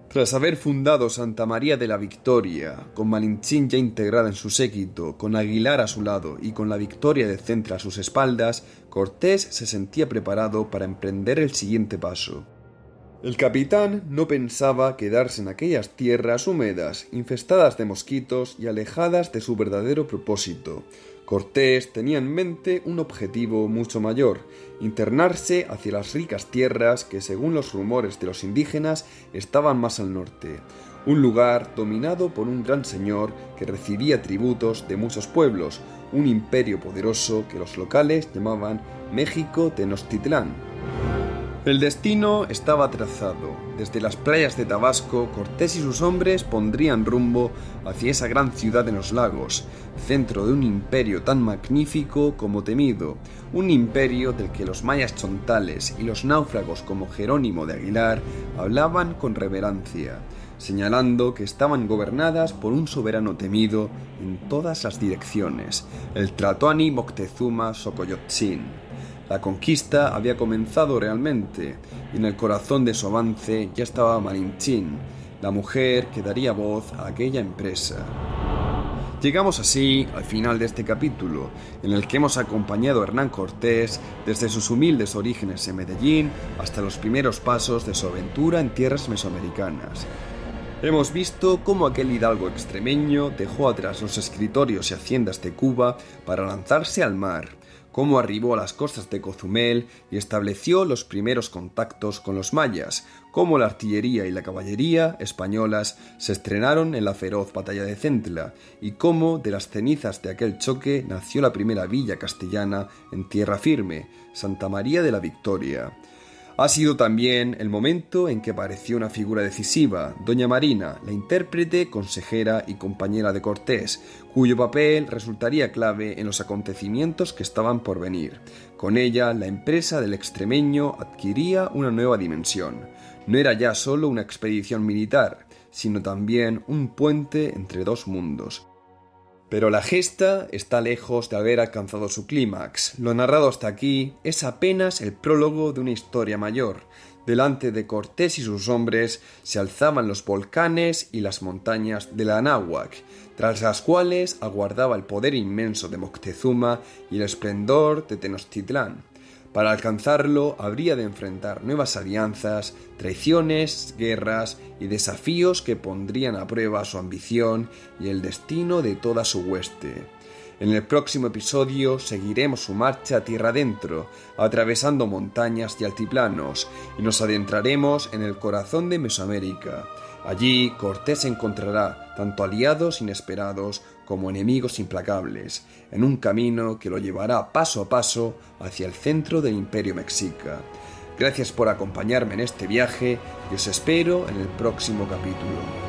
Tras haber fundado Santa María de la Victoria, con Malinchín ya integrada en su séquito, con Aguilar a su lado y con la Victoria de Centra a sus espaldas, Cortés se sentía preparado para emprender el siguiente paso. El capitán no pensaba quedarse en aquellas tierras húmedas, infestadas de mosquitos y alejadas de su verdadero propósito. Cortés tenía en mente un objetivo mucho mayor: internarse hacia las ricas tierras que, según los rumores de los indígenas, estaban más al norte. Un lugar dominado por un gran señor que recibía tributos de muchos pueblos, un imperio poderoso que los locales llamaban México Tenochtitlán. El destino estaba trazado. Desde las playas de Tabasco, Cortés y sus hombres pondrían rumbo hacia esa gran ciudad en los lagos, centro de un imperio tan magnífico como temido, un imperio del que los mayas chontales y los náufragos como Jerónimo de Aguilar hablaban con reverencia, señalando que estaban gobernadas por un soberano temido en todas las direcciones, el Tlatoani Moctezuma Xocoyotzin. La conquista había comenzado realmente, y en el corazón de su avance ya estaba Malinchín, la mujer que daría voz a aquella empresa. Llegamos así al final de este capítulo, en el que hemos acompañado a Hernán Cortés desde sus humildes orígenes en Medellín hasta los primeros pasos de su aventura en tierras mesoamericanas. Hemos visto cómo aquel hidalgo extremeño dejó atrás los escritorios y haciendas de Cuba para lanzarse al mar, cómo arribó a las costas de Cozumel y estableció los primeros contactos con los mayas, cómo la artillería y la caballería españolas se estrenaron en la feroz batalla de Centla, y cómo de las cenizas de aquel choque nació la primera villa castellana en tierra firme, Santa María de la Victoria. Ha sido también el momento en que apareció una figura decisiva, doña Marina, la intérprete, consejera y compañera de Cortés, cuyo papel resultaría clave en los acontecimientos que estaban por venir. Con ella, la empresa del extremeño adquiría una nueva dimensión. No era ya solo una expedición militar, sino también un puente entre dos mundos. Pero la gesta está lejos de haber alcanzado su clímax. Lo narrado hasta aquí es apenas el prólogo de una historia mayor. Delante de Cortés y sus hombres se alzaban los volcanes y las montañas de la Anáhuac, tras las cuales aguardaba el poder inmenso de Moctezuma y el esplendor de Tenochtitlán. Para alcanzarlo habría de enfrentar nuevas alianzas, traiciones, guerras y desafíos que pondrían a prueba su ambición y el destino de toda su hueste. En el próximo episodio seguiremos su marcha tierra adentro, atravesando montañas y altiplanos, y nos adentraremos en el corazón de Mesoamérica. Allí Cortés encontrará tanto aliados inesperados como enemigos implacables, en un camino que lo llevará paso a paso hacia el centro del Imperio Mexica. Gracias por acompañarme en este viaje y os espero en el próximo capítulo.